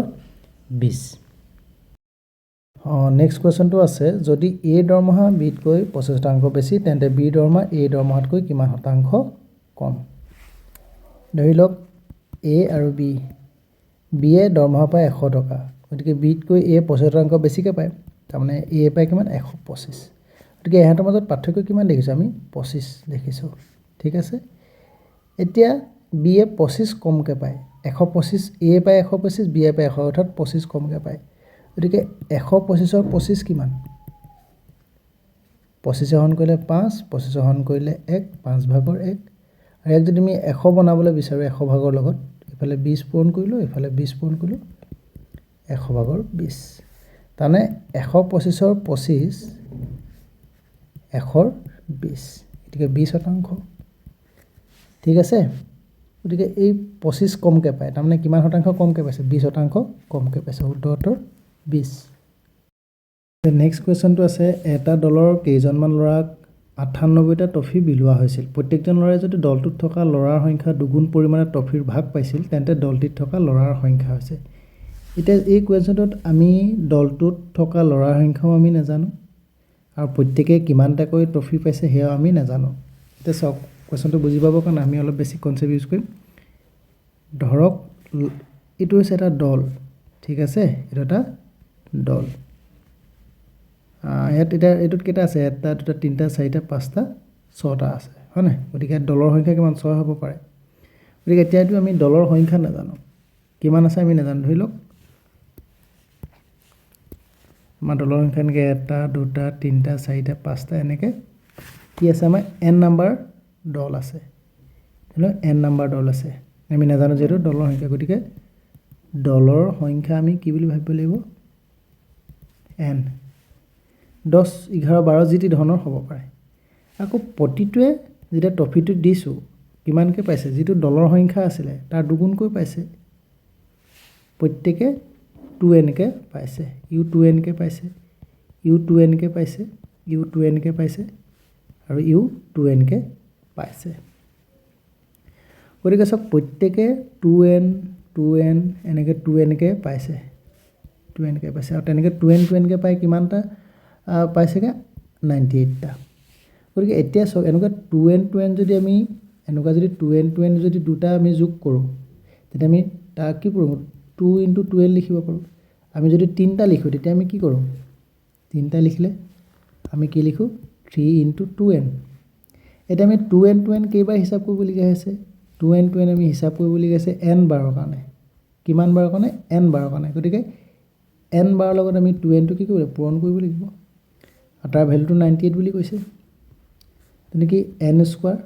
20 নেক্সট কোৱেশ্যনটো আছে যদি A দৰমহা B তকৈ 25% বেছি তেন্তে B দৰমহা A দৰমহাতকৈ কিমান শতাংশ কম ধৰি লওক A আৰু B B এ দৰমহা পায় 100 টকা গতিকে B তকৈ A 25% বেছিকৈ পায় তাৰমানে A পায় কিমান 125 গতিকে এহাতৰ মাজত পাৰ্থক্য কিমান দেখিছো আমি 25 দেখিছো ঠিক আছে এতিয়া B এ 25 কমকৈ পায় 125 A পায় 125 B পায় 100 অৰ্থাৎ 25 কমকৈ পায় গতিকে 125 ৰ 25 কিমান 25 হৰণ কৰিলে 5 25 হৰণ কৰিলে 1 5 ভাগৰ 1 আৰু এক যদি আমি 100 বনাবলৈ বিচাৰো 100 ভাগৰ লগত ইফালে 20 পূৰণ কৰিলো ইফালে 20 পূৰণ কৰিলো 100 ভাগৰ 20 তানে 125 ৰ 25 100 20 গতিকে 20% ঠিক আছে গতিকে এই 25 কমকৈ পায় তাৰমানে কিমান শতাংশ কমকৈ পাইছে 20% কমকৈ পাইছে শুদ্ধ উত্তৰ 20 নেক্সট কুৱেশ্যনটো আছে এটা দলৰ কেইজনমান ল'ৰাক 98টা ট্ৰফি বিলোৱা হৈছিল প্ৰত্যেকজন ল'ৰাই যদি দলটোত থকা ল'ৰাৰ সংখ্যা দুগুণ পৰিমাণে ট্ৰফিৰ ভাগ পাইছিল তেন্তে দলটিত থকা ল'ৰাৰ সংখ্যা হৈছে এতিয়া এই কুৱেশ্যনটোত আমি দলটোত থকা ল'ৰাৰ সংখ্যাও আমি নাজানো আৰু প্ৰত্যেকে কিমানটাকৈ ট্ৰফি পাইছে হেয়া আমি নাজানো এতিয়া চাওক কুৱেশ্যনটো বুজি পাবৰ কাৰণে আমি অলপ বেছি কনসেপ্ট ইউজ কৰিম ধৰক এইটো হৈছে এটা দল ঠিক আছে এটা এটা দল ইয়াত এটা এইটোত কেইটা আছে এটা দুটা তিনিটা চাৰিটা পাঁচটা ছটা আছে হয় না গতিকে দলৰ সংখ্যা কিমান 6 হ'ব পাৰে গতিকে এতিয়াটো আমি দলৰ সংখ্যা নাজানো কিমান আছে আমি নাজানো ধৰি লওক আমাৰ দলৰ সংখ্যা এনেকৈ এটা দুটা তিনিটা চাৰিটা পাঁচটা এনেকৈ কি আছে আমাৰ n নম্বৰ দল আছে n নাম্বাৰ দল আছে আমি নাজানো যেটো দলৰ সংখ্যা গতিকে দলৰ সংখ্যা আমি কি বুলি ভাবিব লাগিব n 10 11 12 যিটি ধৰণৰ হ'ব পাৰে আকৌ প্ৰতিটোৱে যেটা টপিটো দিছো কিমানকে পাইছে যেটো দলৰ সংখ্যা আছিল তাৰ দুগুণকৈ পাইছে প্ৰত্যেকে 2n কে পাইছে u 2n কে পাইছে u 2n কে পাইছে u 2n কে পাইছে আৰু u 2n কে পাইছে গতিকে সব প্ৰত্যেকে 2n 2n এনেকে 2n কে পাইছে 2n কে পাইছে আৰু তেনেকে 2n কে পাই কিমানটা পাইছেগে 98 টা গতিকে এতিয়া সব এনেকা 2n যদি আমি এনেকা যদি 2n যদি দুটা আমি যোগ কৰো তেতিয়া আমি তা কি পঢ়ো 2 * 12 লিখিব পাৰো আমি যদি তিনটা লিখো তেতিয়া আমি কি কৰো তিনটা লিখলে আমি কি লিখো 3 * 2n এটা আমি 2n কেইবাৰ হিসাব কৰিবলগীয়া আছে 2n আমি হিসাব কৰিবলগীয়া আছে n বাৰৰ কাৰণে কিমান বাৰৰ কাৰণে n বাৰৰ কাৰণে গতিকে n বাৰৰ লগত আমি 2n টো কি কৰিব পূৰণ কৰিব লাগিব আৰু তাৰ ভ্যালুটো 98 বুলি কৈছে তেনেকি n স্কয়াৰ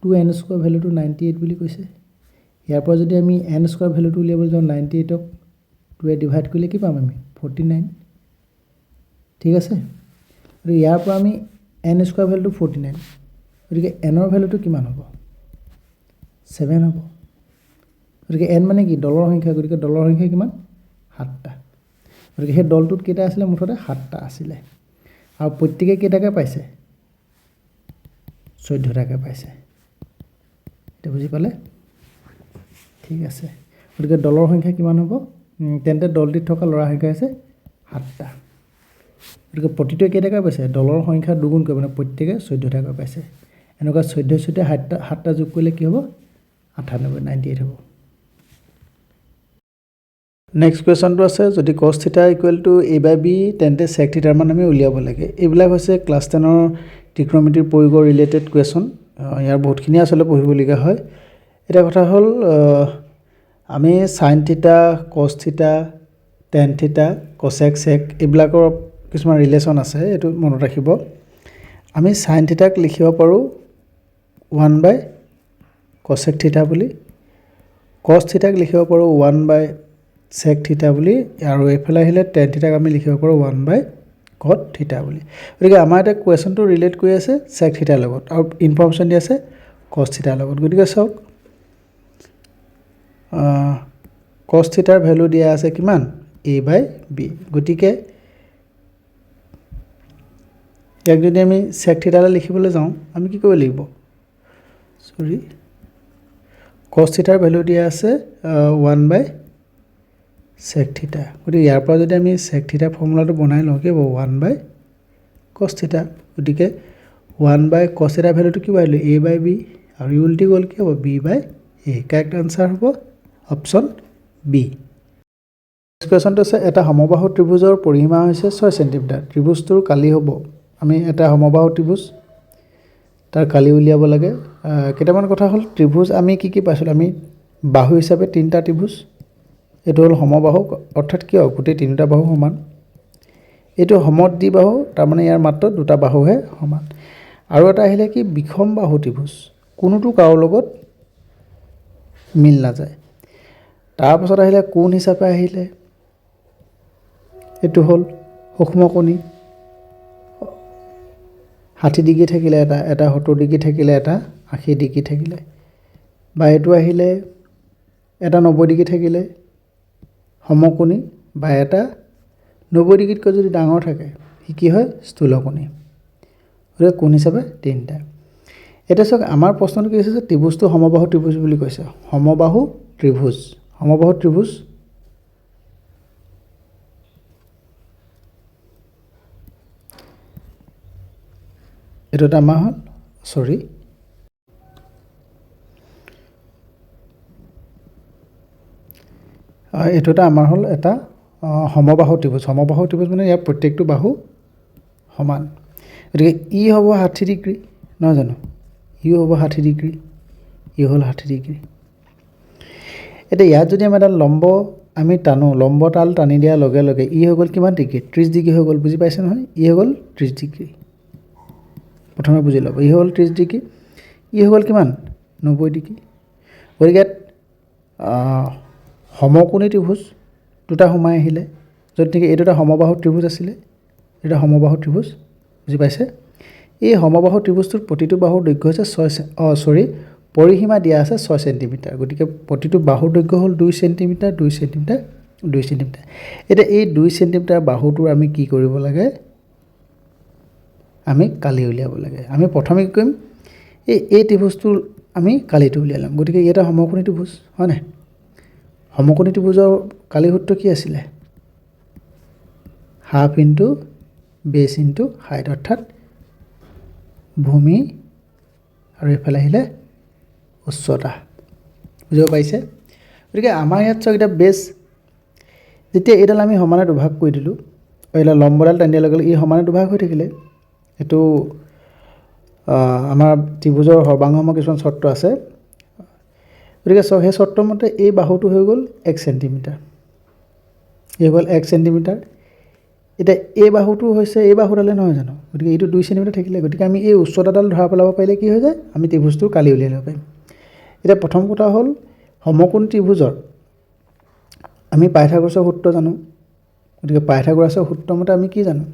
2n স্কয়াৰ ভ্যালুটো 98 বুলি কৈছে ইয়াৰ পৰা যদি আমি n স্কয়াৰ ভ্যালুটো উলিয়াবলৈ যাওঁ 98 ক 2 এ ডিভাইড কৰিলে কি পাম আমি 49 ঠিক আছে আৰু ইয়াৰ পৰা আমি n স্কয়াৰ ভ্যালুটো 49 গতিকে n ৰ ভ্যালুটো কিমান হ'ব 7 হ'ব গতিকে n মানে কি দলৰ সংখ্যা গতিকে দলৰ সংখ্যা কিমান 7টা গতিকে সেই দলটোত কেইটা আছিল মুঠতে 7টা আছিল আৰু প্ৰত্যেকে কেইটাকে পাইছে 14 টাকে পাইছে এটা বুজি পালে ঠিক আছে গতিকে দলৰ সংখ্যা কিমান হ'ব তেন্তে দলটিত থকা লৰা সংখ্যা আছে 7টা গতিকে প্ৰতিটোৱে কেইটাকে পাইছে দলৰ সংখ্যা দুগুণ কৰিব মানে প্ৰত্যেকে 14 টাকে পাইছে এনেকুৱা 14 সৈতে 7টা যোগ কৰিলে কি হ'ব 98 98 হ'ব নেক্সট কোৱেশ্চনটো আছে যদি cos θ = a/b তেন্তে sec θ ৰ মান আমি উলিয়াব লাগে এইবিলাক হৈছে ক্লাস 10 ৰ ট্ৰিগনমেট্ৰি প্ৰয়োগৰ ৰিলেটেড কোৱেশ্চন ইয়াৰ বহুতখিনি আসলে পঢ়িবলগীয়া হয় এটা কথা হল আমি sin θ cos θ tan θ cosec sec এইবিলাকৰ কিছুমান ৰিলেচন আছে এটো মনত ৰাখিব আমি sin θ ক লিখিব পাৰো 1/cosec θ বুলি cos θ ক লিখিব পাৰো 1/sec θ বুলি আৰু এফালে আহিলে tan θ ক আমি লিখিব পাৰো 1/cot θ বুলি গতিকে আমাৰ এটা কোৱেশ্চনটো ৰিলেট কৰি আছে sec θ লগত আৰু ইনফৰমেশন দি আছে cos θ লগত গতিকে সক cos θ ৰ ভ্যালু দিয়া আছে কিমান a/b গতিকে ইয়াক যদি আমি sec θ লে লিখিবলৈ যাওঁ আমি কি কৰিব লাগিব সৰি cos θ ৰ ভ্যালু দিয়া আছে 1/sec θ গতিকে ইয়াৰ পৰা যদি আমি sec θ ফৰ্মুলাটো বনাই লওঁ কি হ'ব 1/cos θ গতিকে 1/cos θ ৰ ভ্যালুটো কি পাইলো a/b আৰু উল্টি গল কি হ'ব b/a কাৰেক্ট আনসাৰ হ'ব অপচন বি কোৱেশ্চনটো আছে এটা সমবাহু ত্ৰিভুজৰ পৰিসীমা হৈছে 6 সেমি ত্ৰিভুজটোৰ কালি হ'ব আমি এটা সমবাহু ত্ৰিভুজ তাৰ কালি উলিয়াব লাগে কেইটামান কথা হল ত্ৰিভুজ আমি কি পাইছিল আমি বাহু হিচাপে তিনটা ত্ৰিভুজ এটো হল সমবাহু অৰ্থাৎ কি গোটেই তিনটা বাহু সমান এটো সমদ্বিবাহু তাৰ মানে ইয়াৰ মাত্ৰ দুটা বাহুহে সমান আৰু এটা আহিলে কি বিষম বাহু ত্ৰিভুজ কোনোটো কাৰো লগত মিল না যায় তাৰ পাছত আহিলে কোণ হিচাপে আহিলে এটো হল সূক্ষ্ম কোণী 60 ডিগ্ৰী থাকিলে এটা 70 ডিগ্ৰী থাকিলে এটা 80 ডিগ্ৰী থাকিলে বা এটো আহিলে এটা 90 ডিগ্ৰী থাকিলে সমকোণী বা এটা 90 ডিগ্ৰীতকৈ যদি ডাঙৰ থাকে কি হয় স্থূলকোণী আৰু কোণ হিচাপে তিনটা এটা সক আমাৰ প্ৰশ্নটো কি আছে যে ত্ৰিভুজটো সমবাহু ত্ৰিভুজ বুলি কৈছে সমবাহু ত্ৰিভুজ এটা আমাৰ হল সৰি এটোটা আমাৰ হল এটা সমবাহু ত্ৰিভুজ মানে ইয়াৰ প্ৰত্যেকটো বাহু সমান গতিকে ই হ'ব 60 ডিগ্ৰী নহয় জানো ই হ'ব 60 ডিগ্ৰী ই হ'ল 60 ডিগ্ৰী এটা ইয়াত যদি আমি এটা লম্ব আমি টানো লম্ব তাল টানি দিয়া লগে লগে ই হৈ গল কিমান ডিগ্ৰী 30 ডিগ্ৰী হৈ গল বুজি পাইছে নহয় ই হৈ গল 30 ডিগ্ৰী প্ৰথমে বুজি লব ই হ'ল 30 ডিগ্ৰী ই হৈ গল কিমান 90 ডিগ্ৰী গতিকে সমকোণী ত্ৰিভুজ দুটা সোমাই আহিলে য'ত নেকি এইটো এটা সমবাহু ত্ৰিভুজ আছিলে এটা সমবাহু ত্ৰিভুজ বুজি পাইছে এই সমবাহু ত্ৰিভুজটোৰ প্ৰতিটো বাহুৰ দৈৰ্ঘ্য হৈছে পৰিসীমা দিয়া আছে 6 সেন্টিমিটাৰ গতিকে প্ৰতিটো বাহুৰ দৈৰ্ঘ্য হ'ল 2 সেন্টিমিটাৰ 2 সেন্টিমিটাৰ 2 সেন্টিমিটাৰ এতিয়া এই 2 সেন্টিমিটাৰ বাহুটোৰ আমি কি কৰিব লাগে আমি কালি উলিয়াব লাগে আমি প্ৰথমে কি কৰিম এই ত্ৰিভুজটোৰ আমি কালিটো উলিয়াই ল'ম গতিকে এটা সমকোণী ত্ৰিভুজ হয় নাই সমকোণী ত্ৰিভুজৰ কালি সূত্ৰ কি আছিলে হাফ ইনটু বেছ ইনটু হাইট অৰ্থাৎ ভূমি আৰু এইফালে আহিলে উচ্চতা বুজিব পাইছে গতিকে আমাৰ ইয়াত চাওক এটা বেছ যেতিয়া এইডাল আমি সমানে দুভাগ কৰি দিলোঁ এইডাল লম্বডাল টানি দিয়াৰ লগে লগে এই সমানে দুভাগ হৈ থাকিলে এইটো আমাৰ ত্ৰিভুজৰ সৰ্বাংগমৰ কিছুমান চৰ্ত আছে গতিকে চাওক সেই চৰ্ত মতে এই বাহুটো হৈ গ'ল 1 সেন্টিমিটাৰ এই হৈ গ'ল 1 সেন্টিমিটাৰ এতিয়া এই বাহুটো হৈছে এই বাহুডালে নহয় জানো গতিকে এইটো 2 সেন্টিমিটাৰ থাকিলে গতিকে আমি এই উচ্চতাডাল ধৰা পেলাব পাৰিলে কি হৈ যায় আমি ত্ৰিভুজটো কালি উলিয়াই ল'ব পাৰিম এতিয়া প্ৰথম কথা হ'ল সমকোণ ত্ৰিভুজৰ আমি পাইথাগোৰাছৰ সূত্ৰ জানো গতিকে পাইথাগোৰাছৰ সূত্ৰ মতে আমি কি জানো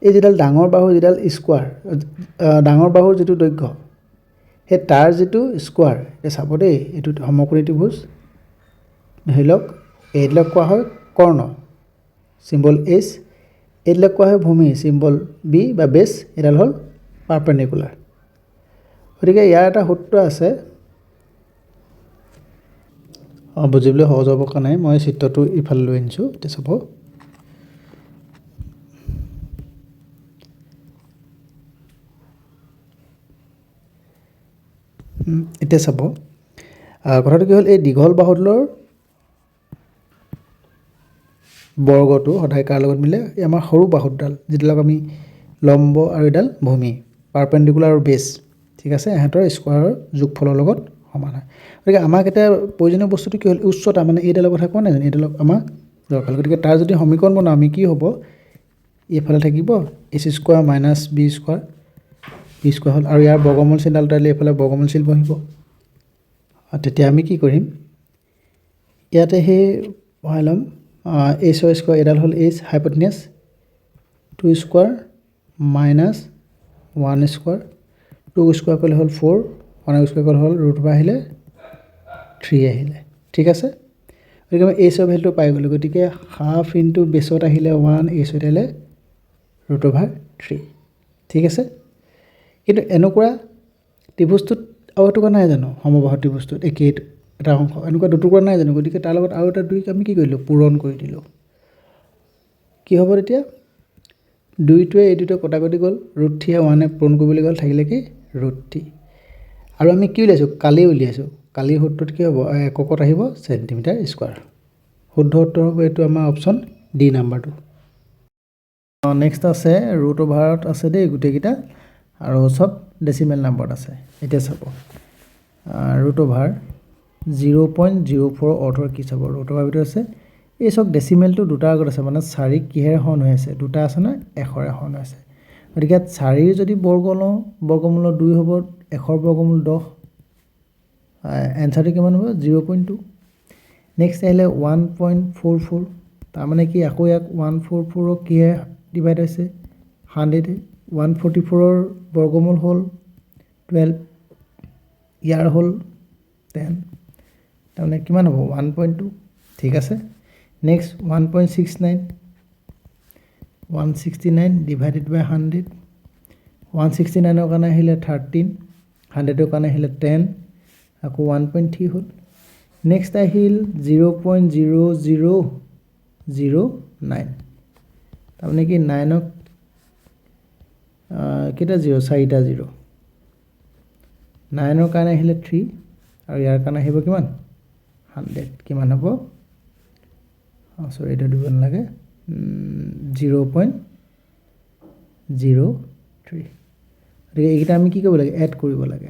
এই যিডাল ডাঙৰ বাহু যিডাল স্কোৱাৰ ডাঙৰ বাহুৰ যিটো দৈৰ্ঘ্য সেই তাৰ যিটো স্কোৱাৰ এই চাব দেই এইটো সমকোণী ত্ৰিভুজ ধৰি লওক এইবিলাক কোৱা হয় কৰ্ণ চিম্বল H এইবিলাক কোৱা হয় ভূমি চিম্বল B বা বেছ এডাল হ'ল পাৰপেণ্ডিকুলাৰ গতিকে ইয়াৰ এটা সূত্ৰ আছে বুজিবলৈ সহজ হ'বৰ কাৰণে মই চিত্ৰটো ইফালে লৈ আনিছোঁ এতিয়া চাব এতিয়া চাব কথাটো কি হ'ল এই দীঘল বাহুডালৰ বৰ্গটো সদায় কাৰ লগত মিলে এই আমাৰ সৰু বাহুডাল যিডালক আমি লম্ব আৰু এডাল ভূমি পাৰপেণ্ডিকুলাৰ আৰু বেছ ঠিক আছে ইহঁতৰ স্কোৱাৰৰ যোগফলৰ লগত সমান হয় গতিকে আমাক এতিয়া প্ৰয়োজনীয় বস্তুটো কি হ'ল উচ্চতা মানে এইডালৰ কথা কোৱা নাই জানো এইডালক আমাক দৰকাৰ গতিকে তাৰ যদি সমীকৰণ বনাওঁ আমি কি হ'ব এইফালে থাকিব AC square minus B square হ'ল আৰু ইয়াৰ বৰ্গমূল চিনডাল উলিয়ালে এইফালে বৰ্গমূল চিন বহিব তেতিয়া আমি কি কৰিম ইয়াতে সেই বহাই ল'ম H স্কোৱাৰ এডাল হ'ল H হাইপটেনিয়াছ 2 square minus 1 square 2 square কৰিলে হ'ল 4 1 স্কোৱাৰ কৰিলে হ'ল ৰুট আহিলে 3 আহিলে ঠিক আছে গতিকে আমি H ভেলুটো পাই গ'লোঁ গতিকে হাফ ইনটু বেছত আহিলে 1 H আহিলে √3 ঠিক আছে কিন্তু এনেকুৱা ত্ৰিভুজটোত আৰু এটুকুৰা নাই জানো সমবাহু ত্ৰিভুজটোত একেই এটা অংশ এনেকুৱা দুটুকুৰা নাই জানো গতিকে তাৰ লগত আৰু এটা 2 আমি কি কৰিলোঁ পূৰণ কৰি দিলোঁ কি হ'ব তেতিয়া 2টোৱে এই 2টো কটাকটি গ'ল √3 1 পূৰণ কৰিবলৈ গ'ল থাকিলে কি √3 আৰু আমি কি উলিয়াইছোঁ কালি উলিয়াইছোঁ কালিৰ সূত্ৰত কি হ'ব এককত আহিব সেন্টিমিটাৰ স্কোৱাৰ শুদ্ধ উত্তৰ হ'ব এইটো আমাৰ অপশ্যন ডি নাম্বাৰটো নেক্সট আছে √ওভাৰত আছে দেই গোটেইকেইটা আৰু সব ডেচিমেল নাম্বাৰত আছে এতিয়া চাব √ওভাৰ 0.04 অৰ্থৰ কি চাব √ওভাৰ ভিতৰত আছে এই চব ডেচিমেলটো দুটা আগত আছে মানে 4 কিহেৰে হৰণ হৈ আছে দুটা আছে না 1ৰে হৰণ হৈ আছে গতিকে 4 যদি বৰ্গ লওঁ বৰ্গমূল 2 হ'ব 1ৰ বৰ্গমূল 10 এনসাৰটো কিমান হ'ব 0.2 নেক্সট আহিলে 1.44 তাৰ মানে কি আকৌ ইয়াক 144 কিহে ডিভাইড হৈছে 100 144ৰ বৰ্গমূল হ'ল 12 ইয়াৰ হ'ল 10 তাৰমানে কিমান হ'ব 1.2 ঠিক আছে নেক্সট 1.69 169 ডিভাইডেড বাই 100 169ৰ কাৰণে আহিলে 13 100ৰ কাৰণে আহিলে 10 আকৌ 1.3 হ'ল নেক্সট আহিল 0.0009 তাৰমানে কি 9ক কেইটা 0 4টা 0 9ৰ কাৰণে আহিলে 3 আৰু ইয়াৰ কাৰণে আহিব কিমান 100 কিমান হ'ব সৰি এটা দিব নালাগে 0.03 গতিকে এইকেইটা আমি কি কৰিব লাগে এড কৰিব লাগে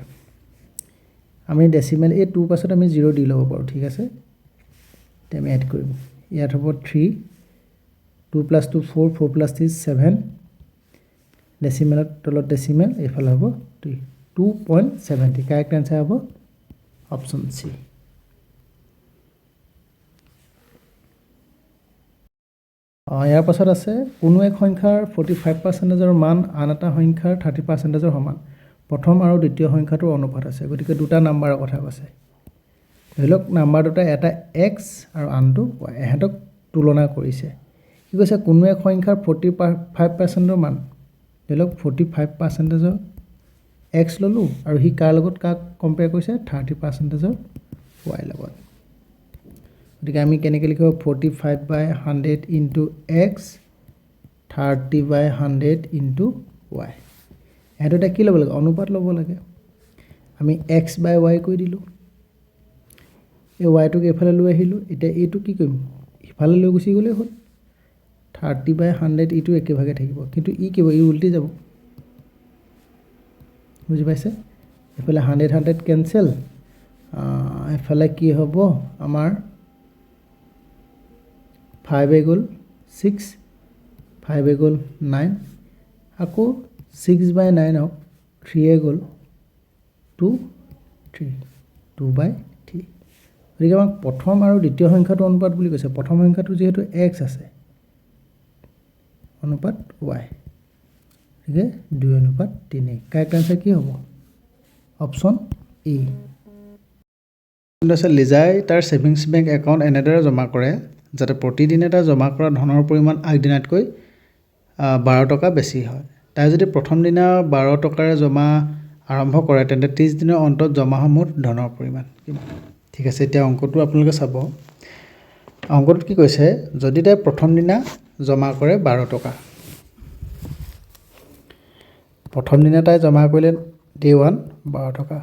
আমি ডেচিমেল এই 2 পাছত আমি 0 দি ল'ব পাৰোঁ ঠিক আছে এতিয়া আমি এড কৰিম ইয়াত হ'ব 3 2 + 2 4 4 + 3 7 ডেচিমেলত তলত ডেচিমেল এইফালে হ'ব 2 2.70 কাৰেক্ট এনসাৰ হ'ব অপশ্যন সি ইয়াৰ পাছত আছে কোনো এক সংখ্যাৰ 45%ৰ মান আন এটা সংখ্যাৰ 30%ৰ সমান প্ৰথম আৰু দ্বিতীয় সংখ্যাটোৰ অনুপাত আছে গতিকে দুটা নাম্বাৰৰ কথা কৈছে ধৰি লওক নাম্বাৰ দুটা এটা x আৰু আনটো y এহেঁতক তুলনা কৰিছে কি কৈছে কোনো এক সংখ্যাৰ 45%ৰ মান ধৰি লওক 45%ৰ x ললো আৰু হি কাৰ লগত কাক কম্পেয়াৰ কৰিছে 30%ৰ y লগত গতিকে আমি কেনেকৈ লিখিব 45/100 ইনটু x 30/100 ইনটু y এটো কি ল'ব লাগে অনুপাত ল'ব লাগে আমি x/y কৰি দিলো এই y টোক এফালে লৈ আহিলো এটা এটো কি কৰিম ইফালে লৈ গুছি গলে হ'ল 30/100 ইটো একেভাগে থাকিব কিন্তু ই কি ই উল্টি যাব বুজি পাইছে এফালে 100 কেনসেল এফালে কি হ'ব আমাৰ 5 গ'ল 6 5 গ'ল 9 আকৌ 6/9 হওক 3 গ'ল 2 3 2/3 গতিকে আমাক প্ৰথম আৰু দ্বিতীয় সংখ্যাটো অনুপাত বুলি কৈছে প্ৰথম সংখ্যাটো যেহেতু x আছে অনুপাত y গতিকে 2:3 কাৰেক্ট আনসাৰ কি হ'ব অপশ্যন ই লিজাই তাৰ সেভিংছ বেংক একাউণ্ট এনেদৰে জমা কৰে যাতে প্ৰতিদিনে তাৰ জমা কৰা ধনৰ পৰিমাণ আগদিনাতকৈ 12 টকা বেছি হয় তাই যদি প্ৰথম দিনা 12 টকাৰে জমা আৰম্ভ কৰে তেন্তে 30 দিনৰ অন্তত জমা মুঠ ধনৰ পৰিমাণ কিমান ঠিক আছে এতিয়া অংকটো আপোনালোকে চাব অংকটোত কি কৈছে যদি তাই প্ৰথম দিনা জমা কৰে 12 টকা প্ৰথম দিনা তাই জমা কৰিলে ডে 1 12 টকা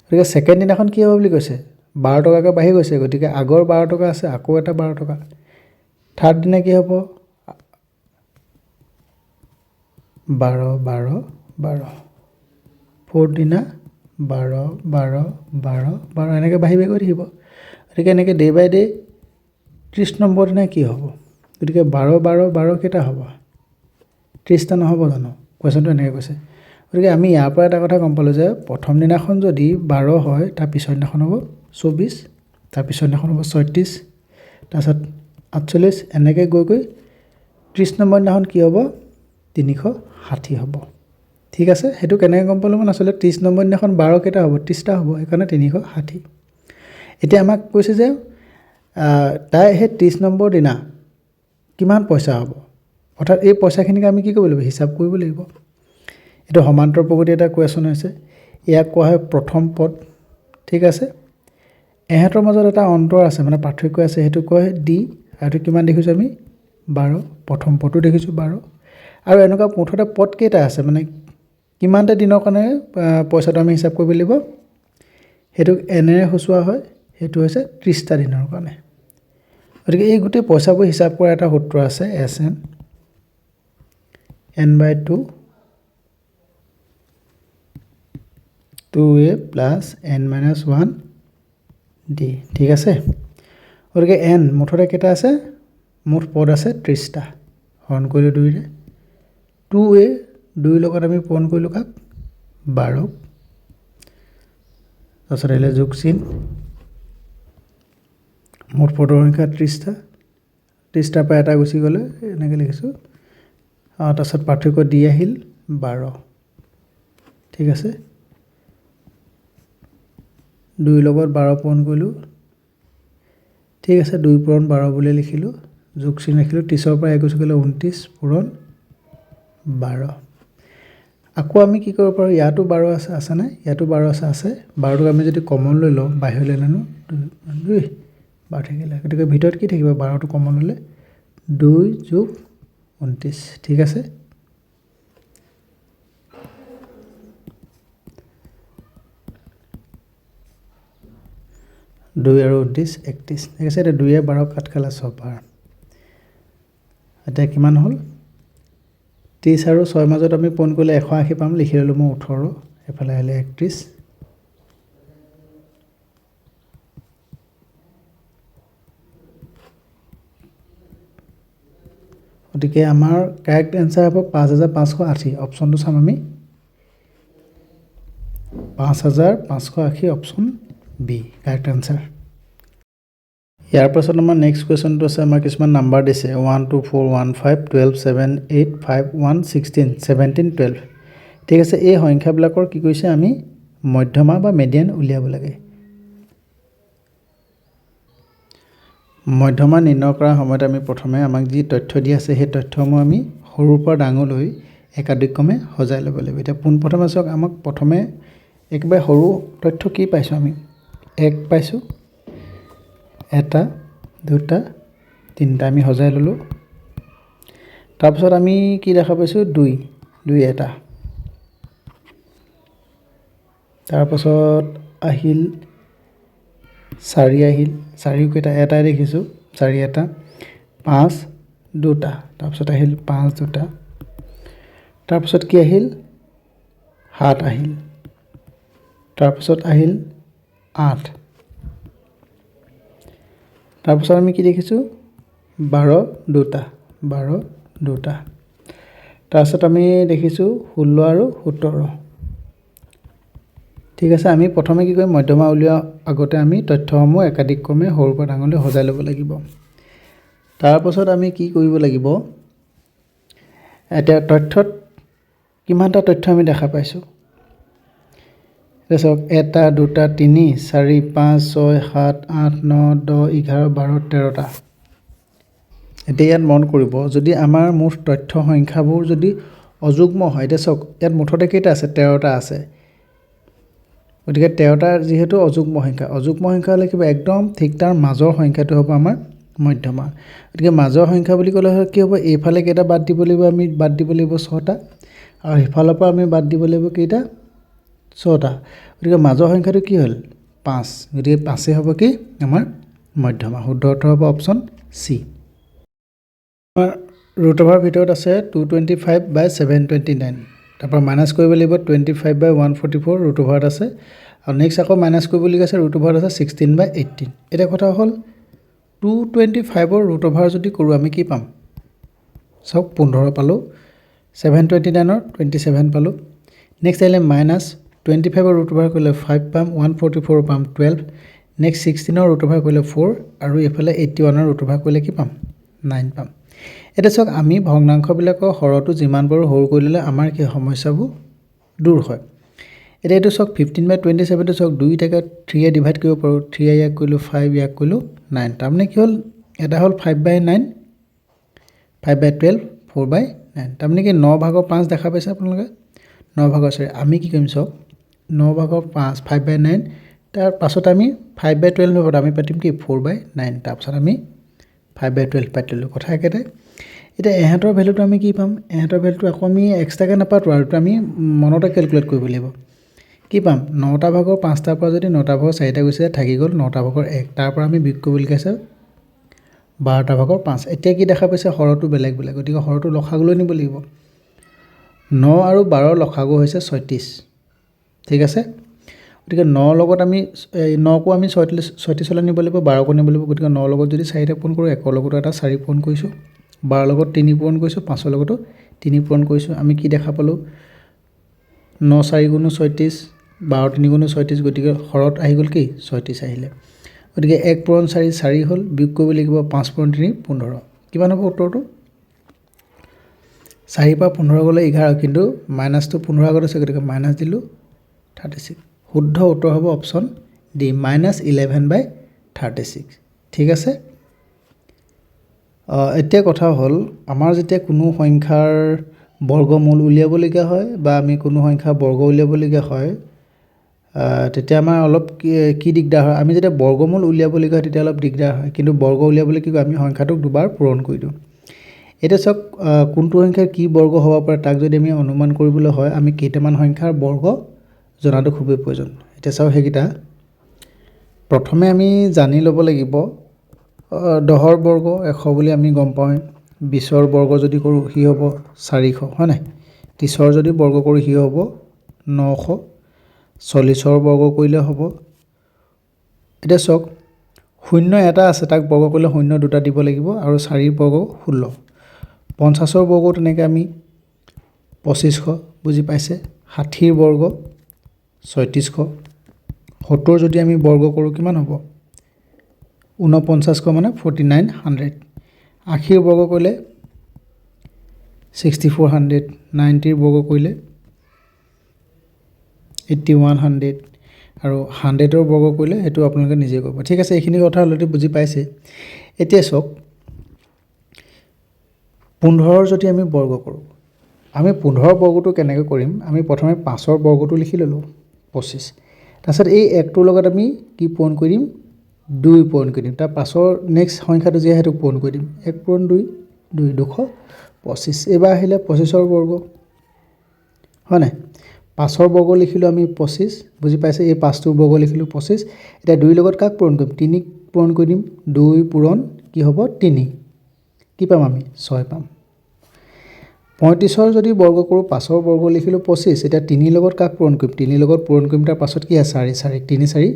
গতিকে সেকেন্ড দিনাখন কি হ'ব বুলি কৈছে 12 টকাকৈ বাঢ়ি গৈছে গতিকে আগৰ 12 টকা আছে আকৌ এটা 12 টকা থাৰ্ড দিনা কি হ'ব 12 12 12 ফোর্থ দিনা 12 12 12 12 এনেকৈ বাঢ়ি গৈ থাকিব গতিকে এনেকৈ ডে বাই ডে 30 নম্বৰ দিনা কি হ'ব গতিকে 12 12 12 কেইটা হ'ব 30টা নহ'ব জানো কোৱেশ্যনটো এনেকৈ কৈছে গতিকে আমি ইয়াৰ পৰা এটা কথা গম পালোঁ যে প্ৰথম দিনাখন যদি 12 হয় তাৰ পিছৰ দিনাখন হ'ব 24 তাৰ পিছৰ দিনাখন হ'ব 36 তাৰপিছত 48 এনেকৈ গৈ গৈ 30 নম্বৰ দিনাখন কি হ'ব 360 হ'ব ঠিক আছে হেতু কেনেকৈ গম পালো মানে আসলে 30 নম্বৰ দিনাখন 12 কেইটা হ'ব 30টা হ'ব এখানে 360 এতিয়া আমাক কৈছে যে তাই হে 30 নম্বৰ দিনা কিমান পইচা হ'ব অৰ্থাৎ এই পইচাখিনিক আমি কি কৰিব লাগিব হিসাব কৰিব লাগিব এটা সমান্তৰ প্ৰগতি এটা কোৱেশ্যন হৈছে ইয়াক কোৱা হয় প্ৰথম পদ ঠিক আছে এহেতৰ মাজত এটা অন্তৰ আছে মানে পাৰ্থক্য আছে হেতু কয় ডি আৰু কিমান দেখিছো আমি 12 প্ৰথম পদটো দেখিছো 12 আৰু এনেকুৱা মুঠতে পদ কেইটা আছে মানে কিমানটা দিনৰ কাৰণে পইচাটো আমি হিসাব কৰিব লাগিব হেতু এনেৰে হসুৱা হয় হেতু হৈছে 30টা দিনৰ কাৰণে গতিকে এই গুটে পইচাবোৰ হিসাব কৰা এটা সূত্ৰ আছে SN n/2 2a plus n-1 d ঠিক আছে গতিকে n মুঠতে কেইটা আছে মুঠ পদ আছে 30টা হৰণ কৰিলে 2 ৰে 2a 2 লগত আমি পূৰণ কৰিলো কাক 12 তাৰপিছত এলে যোগ চিন মুঠ পদৰ সংখ্যা 30টা 30টা পৰা এটা গুচি গলে এনেকৈ লিখিছো তাৰপিছত পাৰ্থক্য দি আহিল 12 ঠিক আছে 2 লগত 12 পূৰণ কৰিলো ঠিক আছে 2 পূৰণ 12 বুলি লিখিলো যোগ চিন ৰাখিলো 30 পৰা 1 গুচি গলে 29 পূৰণ 12 আকৌ আমি কি কৰিব পাৰো ইয়াটো 12 আছে আছে না ইয়াটো 12 আছে আছে 12 টো আমি যদি কমন লৈ লওঁ বাহিৰলৈ নানো 2 12 থাকিলে গতিকে ভিতৰত কি থাকিব 12 টো কমন ললে 2 যোগ 29 ঠিক আছে 2 আৰু 29 31 ঠিক আছে এটা 2 এ 12 কাট খালা 6 বাৰ এটা কিমান হ'ল 30 আৰু 6 মাজত আমি পূৰণ কৰিলে 180 পাম লিখি ললো মই 18 এফালে আহিলে 31 গতিকে আমাৰ কাৰেক্ট আনসাৰ হ'ব 5580 অপচনটো চাম আমি 5580 অপশ্যন বি কাৰেক্ট আনচাৰ। ইয়াৰ পাছত আমাৰ নেক্সট কুৱেশ্যনটো আছে, আমাৰ কিছুমান নাম্বাৰ দিছে 1 2 4 1 5 12 7 8 5 1 16 17 12। ঠিক আছে, এই সংখ্যাবিলাকৰ কি কৈছে আমি মধ্যমা বা মিডিয়ান উলিয়াব লাগে। মধ্যমা নিৰ্ণয় কৰাৰ সময়ত আমি প্ৰথমে আমাক যি তথ্য দিয়া আছে সেই তথ্যসমূহ আমি সৰুৰ পৰা ডাঙৰলৈ একাদিক্ৰমে সজাই ল'ব লাগিব। এতিয়া পোনপ্ৰথমে চাওক, আমাক প্ৰথমে একেবাৰে সৰু তথ্য কি পাইছোঁ আমি 1 পাইছোঁ, 1 2 3 আমি সজাই ল'লোঁ। তাৰপিছত আমি কি দেখা পাইছোঁ 2 1 তাৰপাছত আহিল 4 আহিল, 4 কেইটা এটাই দেখিছোঁ 4 1 5 2 তাৰপিছত আহিল 5 2 তাৰপিছত কি আহিল 7 আহিল, তাৰপিছত আহিল 8, তাৰপিছত আমি কি দেখিছোঁ 12 2 তাৰপিছত আমি দেখিছোঁ 16 আৰু 17। ঠিক আছে, আমি প্ৰথমে কি কৰিম মধ্যমা উলিওৱাৰ আগতে আমি তথ্যসমূহ একাদিক্ৰমে সৰুৰ পৰা ডাঙৰলৈ সজাই ল'ব লাগিব। তাৰপাছত আমি কি কৰিব লাগিব, এতিয়া তথ্যত কিমানটা তথ্য আমি দেখা পাইছোঁ। চাওক 1 2 3 4 5 6 7 8 9 10 11 12 13টা। এতিয়া ইয়াত মন কৰিব, যদি আমাৰ মুঠ তথ্য সংখ্যাবোৰ যদি অযুগ্ম হয়, এতিয়া চাওক ইয়াত মুঠতে কেইটা আছে 13টা আছে। গতিকে 13টা যিহেতু অযুগ্ম সংখ্যা হ'লে কিবা একদম ঠিক তাৰ মাজৰ সংখ্যাটো হ'ব আমাৰ মধ্যমা। গতিকে মাজৰ সংখ্যা বুলি ক'লে কি হ'ব, এইফালে কেইটা বাদ দিব লাগিব, আমি বাদ দিব লাগিব 6টা, আৰু সিফালৰ পৰা আমি বাদ দিব লাগিব কেইটা 6টা। গতিকে মাজৰ সংখ্যাটো কি হ'ল 5, গতিকে 5 হ'ব কি আমাৰ মধ্যমা। শুদ্ধ উত্তৰ হ'ব অপশ্যন চি। আমাৰ ৰুট অভাৰ ভিতৰত আছে 225/729, তাৰপৰা মাইনাছ কৰিব লাগিব 25/144 ৰুট অভাৰত আছে, আৰু নেক্সট আকৌ মাইনাছ কৰিবলগীয়া আছে ৰুট অভাৰত আছে 16/18। এতিয়া কথা হ'ল 225ৰ ৰুট অভাৰ যদি কৰোঁ আমি কি পাম, চাওক 15 পালোঁ, 729ৰ 27 পালোঁ। নেক্সট আহিলে মাইনাছ 25ৰ ৰুট অভাৰ কৰিলে 5 পাম, 144 পাম 12, নেক্সট 16ৰ ৰুট অভাৰ কৰিলে 4, আৰু এইফালে 81ৰ ৰুট অভাৰ কৰিলে কি পাম 9 পাম। এতিয়া চাওক, আমি ভগ্নাংশবিলাকৰ হৰটো যিমান পাৰোঁ সৰু কৰি ল'লে আমাৰ কি সমস্যাবোৰ দূৰ হয়। এতিয়া এইটো চাওক 15/27টো চাওক 2 টাকে 3 ডিভাইড কৰিব পাৰোঁ, 3 ইয়াক কৰিলোঁ 5, ইয়াক কৰিলোঁ 9, তাৰমানে কি হ'ল এটা হ'ল 5/9, 5/12, 4/9, তাৰমানে কি 9 ভাগৰ 5 দেখা পাইছে আপোনালোকে, 9 ভাগৰ 4। আমি কি কৰিম চাওক 9 ভাগৰ 5 5/9, তাৰ পাছত আমি 5/12 হ'ব, আমি পাতিম কি 4/9, তাৰপাছত আমি 5/12 পাতি ল'লোঁ, কথা একেটাই। এতিয়া এহঁতৰ ভেলুটো আমি কি পাম, এহঁতৰ ভেলুটো আকৌ আমি এক্সট্ৰাকৈ নাপাতোঁ, আৰু আমি মনতে কেলকুলেট কৰিব লাগিব। কি পাম 9টা ভাগৰ 5টাৰ পৰা যদি 9টা ভাগৰ 4টা গৈছে থাকি গ'ল 9টা ভাগৰ 1, তাৰ পৰা আমি বিয়োগ কৰিবলগীয়া আছে 12টা ভাগৰ 5। এতিয়া কি দেখা পাইছে হৰটো বেলেগ বেলেগ, গতিকে হৰটো লসাগুলৈ নিব লাগিব। 9 আৰু 12ৰ লসাগু হৈছে 36। ঠিক আছে, গতিকে 9 লগত আমি 9কো আমি 36লৈ নিব লাগিব, 12কো নিব লাগিব। গতিকে 9 লগত যদি 4টা পূৰণ কৰোঁ, 1ৰ লগতো এটা 4 পূৰণ কৰিছোঁ, 12ৰ লগত 3 পূৰণ কৰিছোঁ, 5ৰ লগতো 3 পূৰণ কৰিছোঁ। আমি কি দেখা পালোঁ 9 4 গুণ 36, 12 3 গুণ 36, গতিকে হৰত আহি গ'ল কি 36 আহিলে। গতিকে 1 পূৰণ 4 4 হ'ল, বিয়োগ কৰিব লাগিব 5 পূৰণ 3 15। কিমান হ'ব উত্তৰটো 4 পৰা 15 গ'লে 11, কিন্তু মাইনাছটো 15 আগত আছে, গতিকে মাইনাছ দিলোঁ 36। শুদ্ধ উত্তৰ হ'ব অপশ্যন ডি -11/36। ঠিক আছে, এতিয়া কথা হ'ল আমাৰ যেতিয়া কোনো সংখ্যাৰ বৰ্গমূল উলিয়াবলগীয়া হয় বা আমি কোনো সংখ্যাৰ বৰ্গ উলিয়াবলগীয়া হয়, তেতিয়া আমাৰ অলপ কি দিগদাৰ হয়, আমি যেতিয়া বৰ্গমূল উলিয়াবলগীয়া হয় তেতিয়া অলপ দিগদাৰ হয়, কিন্তু বৰ্গ উলিয়াবলৈ কি কয় আমি সংখ্যাটোক দুবাৰ পূৰণ কৰি দিওঁ। এতিয়া চাওক কোনটো সংখ্যাৰ কি বৰ্গ হ'ব পাৰে তাক যদি আমি অনুমান কৰিবলৈ হয়, আমি কেইটামান সংখ্যাৰ বৰ্গ জনাটো খুবেই প্ৰয়োজন। এতিয়া চাওক সেইকেইটা, প্ৰথমে আমি জানি ল'ব লাগিব 10ৰ বৰ্গ 100 বুলি আমি গম পাওঁ, 20ৰ বৰ্গ যদি কৰোঁ সি হ'ব 400, হয় নাই, 30ৰ যদি বৰ্গ কৰোঁ সি হ'ব 900, 40ৰ বৰ্গ কৰিলে হ'ব, এতিয়া চাওক 0 এটা আছে তাক বৰ্গ কৰিলে 0 দুটা দিব লাগিব, আৰু 4ৰ বৰ্গ 16, 50ৰ বৰ্গও তেনেকৈ আমি 2500 বুজি পাইছে, 60ৰ বৰ্গ 3600 70 যদি আমি বৰ্গ কৰোঁ কিমান হ'ব 4900 মানে 4900 80 বৰ্গ কৰিলে 6400 90 বৰ্গ কৰিলে 8100 আৰু 100 বৰ্গ কৰিলে সেইটো আপোনালোকে নিজে কৰিব ঠিক আছে এইখিনি কথা অলৰেডি বুজি পাইছে এতিয়া চাওক 15 যদি আমি বৰ্গ কৰোঁ আমি 15 বৰ্গটো কেনেকৈ কৰিম আমি প্ৰথমে 5ৰ বৰ্গটো লিখি ললোঁ 25 তাৰপিছত এই একটোৰ লগত আমি কি পূৰণ কৰিম 2 পূৰণ কৰিম তাৰ পাছৰ নেক্সট সংখ্যাটো যে হেতু পূৰণ কৰি দিম 1 পূৰণ 2 225 এবাৰ আহিলে 25ৰ বৰ্গ হয় নাই 5ৰ বৰ্গ লিখিলোঁ আমি 25 বুজি পাইছে এই 5টোৰ বৰ্গ লিখিলোঁ 25 এটা 2 লগত কাক পূৰণ কৰিম 3 পূৰণ কৰি দিম 2 পূৰণ কি হ'ব 3 কি পাম আমি 6 পাম 35ৰ যদি বৰ্গ কৰোঁ 5ৰ বৰ্গ লিখিলোঁ 25 এটা 3 লগত কাক পূৰণ কৰিম 3 লগত পূৰণ কৰিম তাৰ পাছত কি আছে 4 4 3 4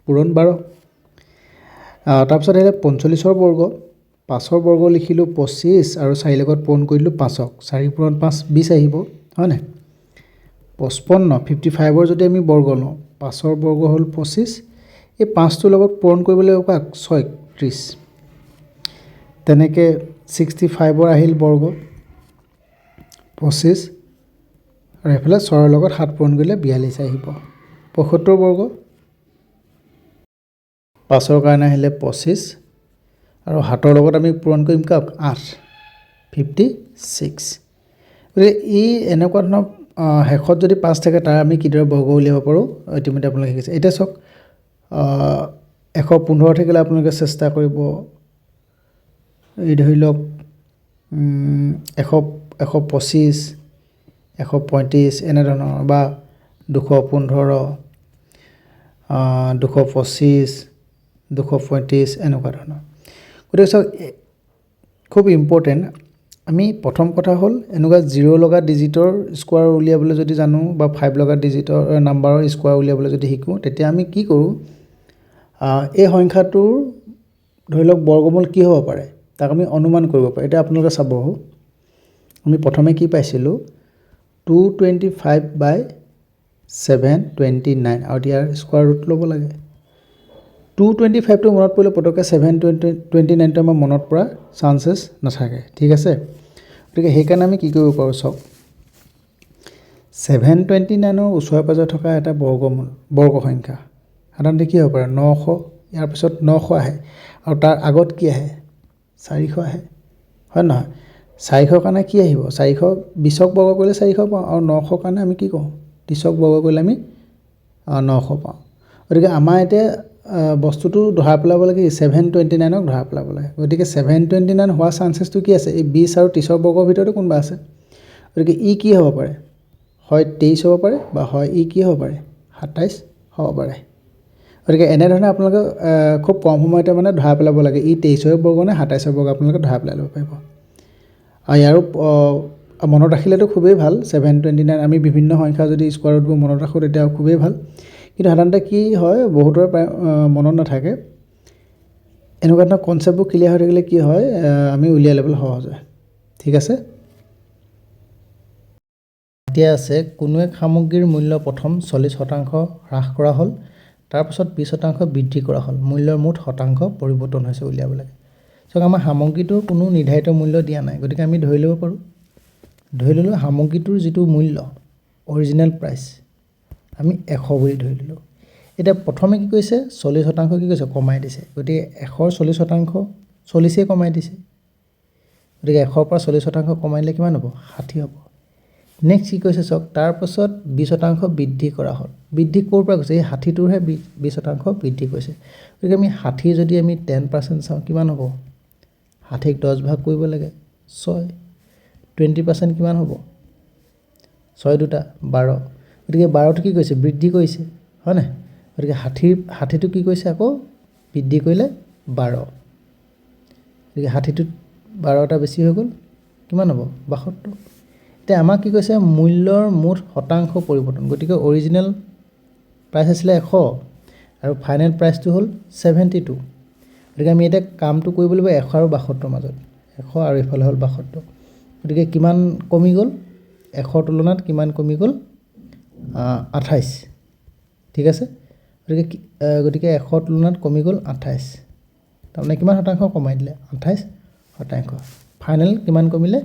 পূৰণ 12 তাৰ পাছত আহিলে 45ৰ বৰ্গ 5ৰ বৰ্গ লিখিলোঁ 25 আৰু 4 লগত পূৰণ কৰিলোঁ 5ক 4 পূৰণ 5 20 আহিব হয় নাই 55 55ৰ যদি আমি বৰ্গ লওঁ 5ৰ বৰ্গ হ'ল 25 এই 5টোৰ লগত পূৰণ কৰিবলৈ কাক 36 তেনেকৈ 65ৰ আহিল বৰ্গ 25 আৰু এফালে 6ৰ লগত 7 পূৰণ কৰিলে 42 আহিব 75 বৰ্গ 5ৰ কাৰণে আহিলে 25 আৰু 7ৰ লগত আমি পূৰণ কৰিম কাক 8 56 গতিকে এই এনেকুৱা ধৰণৰ শেষত যদি 5 থাকে তাৰ আমি কিদৰে বৰ্গ উলিয়াব পাৰোঁ ইতিমধ্যে আপোনালোকে শিকিছে এতিয়া চাওক 115 থাকিলে আপোনালোকে চেষ্টা কৰিব এই ধৰি লওক 125 135 এনেধৰণৰ বা 215 225 235 এনেকুৱা ধৰণৰ গতিকে চাওক খুব ইম্পৰ্টেণ্ট আমি প্ৰথম কথা হ'ল এনেকুৱা 0 লগা ডিজিটৰ স্কোৱাৰ উলিয়াবলৈ যদি জানো বা 5 লগা ডিজিটৰ নাম্বাৰৰ স্কোৱাৰ উলিয়াবলৈ যদি শিকোঁ তেতিয়া আমি কি কৰোঁ এই সংখ্যাটোৰ ধৰি লওক বৰ্গমূল কি হ'ব পাৰে তাক আমি অনুমান কৰিব পাৰোঁ এটা আপোনালোকে চাব আমি প্ৰথমে কি পাইছিলোঁ 225/729 আৰু ইয়াৰ স্কোৱাৰ ৰুট ল'ব লাগে 225টো মনত পৰিলে পটককৈ 729টো আমাৰ মনত পৰা চান্সেছ নাথাকে ঠিক আছে গতিকে সেইকাৰণে আমি কি কৰিব পাৰোঁ চাওক 729ৰ ওচৰে পাজৰে থকা এটা বৰ্গমূল বৰ্গ সংখ্যা সাধাৰণতে কি হ'ব পাৰে 900 ইয়াৰ পিছত 900 আহে আৰু তাৰ আগত কি আহে 400 আহে হয় নহয় 400 কাৰণে কি আহিব 420ক বৰ্গ কৰিলে 400 পাওঁ আৰু 900 কাৰণে আমি কি কওঁ 30ক বৰ্গ কৰিলে আমি 900 পাওঁ গতিকে আমাৰ এতিয়া বস্তুটো ধৰা পেলাব লাগে 729ক ধৰা পেলাব লাগে গতিকে 729 হোৱা চান্সেছটো কি আছে এই 20 আৰু 30ৰ বৰ্গৰ ভিতৰতে কোনবা আছে গতিকে ই কি হ'ব পাৰে হয় 23 হ'ব পাৰে বা হয় ই কি হ'ব পাৰে 27 হ'ব পাৰে গতিকে এনেধৰণে আপোনালোকে খুব কম সময়তে মানে ধৰা পেলাব লাগে ই 23ৰ বৰ্গ নে 27ৰ বৰ্গ আপোনালোকে ধৰা পেলাই ল'ব পাৰিব আৰু ইয়াৰো মনত ৰাখিলেতো খুবেই ভাল 729 আমি বিভিন্ন সংখ্যা যদি স্কোৱাৰ ৰুটবোৰ মনত ৰাখোঁ তেতিয়া খুবেই ভাল কিন্তু সাধাৰণতে কি হয় বহুতৰ প্ৰায় মনত নাথাকে এনেকুৱা ধৰণৰ কনচেপ্টবোৰ ক্লিয়াৰ হৈ থাকিলে কি হয় আমি উলিয়াই ল'বলৈ সহজ হয় ঠিক আছে এতিয়া আছে কোনো এক সামগ্ৰীৰ মূল্য প্ৰথম 40% হ্ৰাস কৰা হ'ল তাৰপাছত 20% বৃদ্ধি কৰা হ'ল মূল্যৰ মুঠ শতাংশ পৰিৱৰ্তন হৈছে উলিয়াব লাগে চাওক আমাৰ সামগ্ৰীটোৰ কোনো নিৰ্ধাৰিত মূল্য দিয়া নাই গতিকে আমি ধৰি ল'ব পাৰোঁ ধৰি ল'লোঁ সামগ্ৰীটোৰ যিটো মূল্য অৰিজিনেল প্ৰাইচ আমি 100 বুলি ধৰি ল'লোঁ এতিয়া প্ৰথমে কি কৈছে 40% কি কৈছে কমাই দিছে গতিকে 100ৰ 40% 40ই কমাই দিছে গতিকে 100ৰ পৰা 40% কমাই দিলে কিমান হ'ব 60 হ'ব নেক্সট কি কৈছে চাওক তাৰপাছত 20% বৃদ্ধি কৰা হ'ল বৃদ্ধি ক'ৰ পৰা কৈছে এই 60টোৰহে 20% বৃদ্ধি কৰিছে গতিকে আমি 60 যদি আমি 10% চাওঁ কিমান হ'ব 60ক 10 ভাগ কৰিব লাগে 6 20% কিমান হ'ব 6 দুটা 12 গতিকে 12টো কি কৰিছে বৃদ্ধি কৰিছে হয় নাই গতিকে 60টো কি কৰিছে আকৌ বৃদ্ধি কৰিলে 12 গতিকে 60টোত 12টা বেছি হৈ গ'ল কিমান হ'ব 72 এতিয়া আমাক কি কৈছে মূল্যৰ মুঠ শতাংশ পৰিৱৰ্তন গতিকে অৰিজিনেল প্ৰাইচ আছিলে 100 আৰু ফাইনেল প্ৰাইচটো হ'ল 72 গতিকে আমি এতিয়া কামটো কৰিব লাগিব 100 আৰু 72ৰ মাজত 100 আৰু এইফালে হ'ল 72 গতিকে কিমান কমি গ'ল 100ৰ তুলনাত কিমান কমি গ'ল 28 ঠিক আছে গতিকে 100 তুলনাত কমি গ'ল 28 তাৰমানে কিমান শতাংশ কমাই দিলে 28 শতাংশ ফাইনেল কিমান কমিলে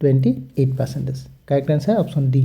28%। Correct answer option D.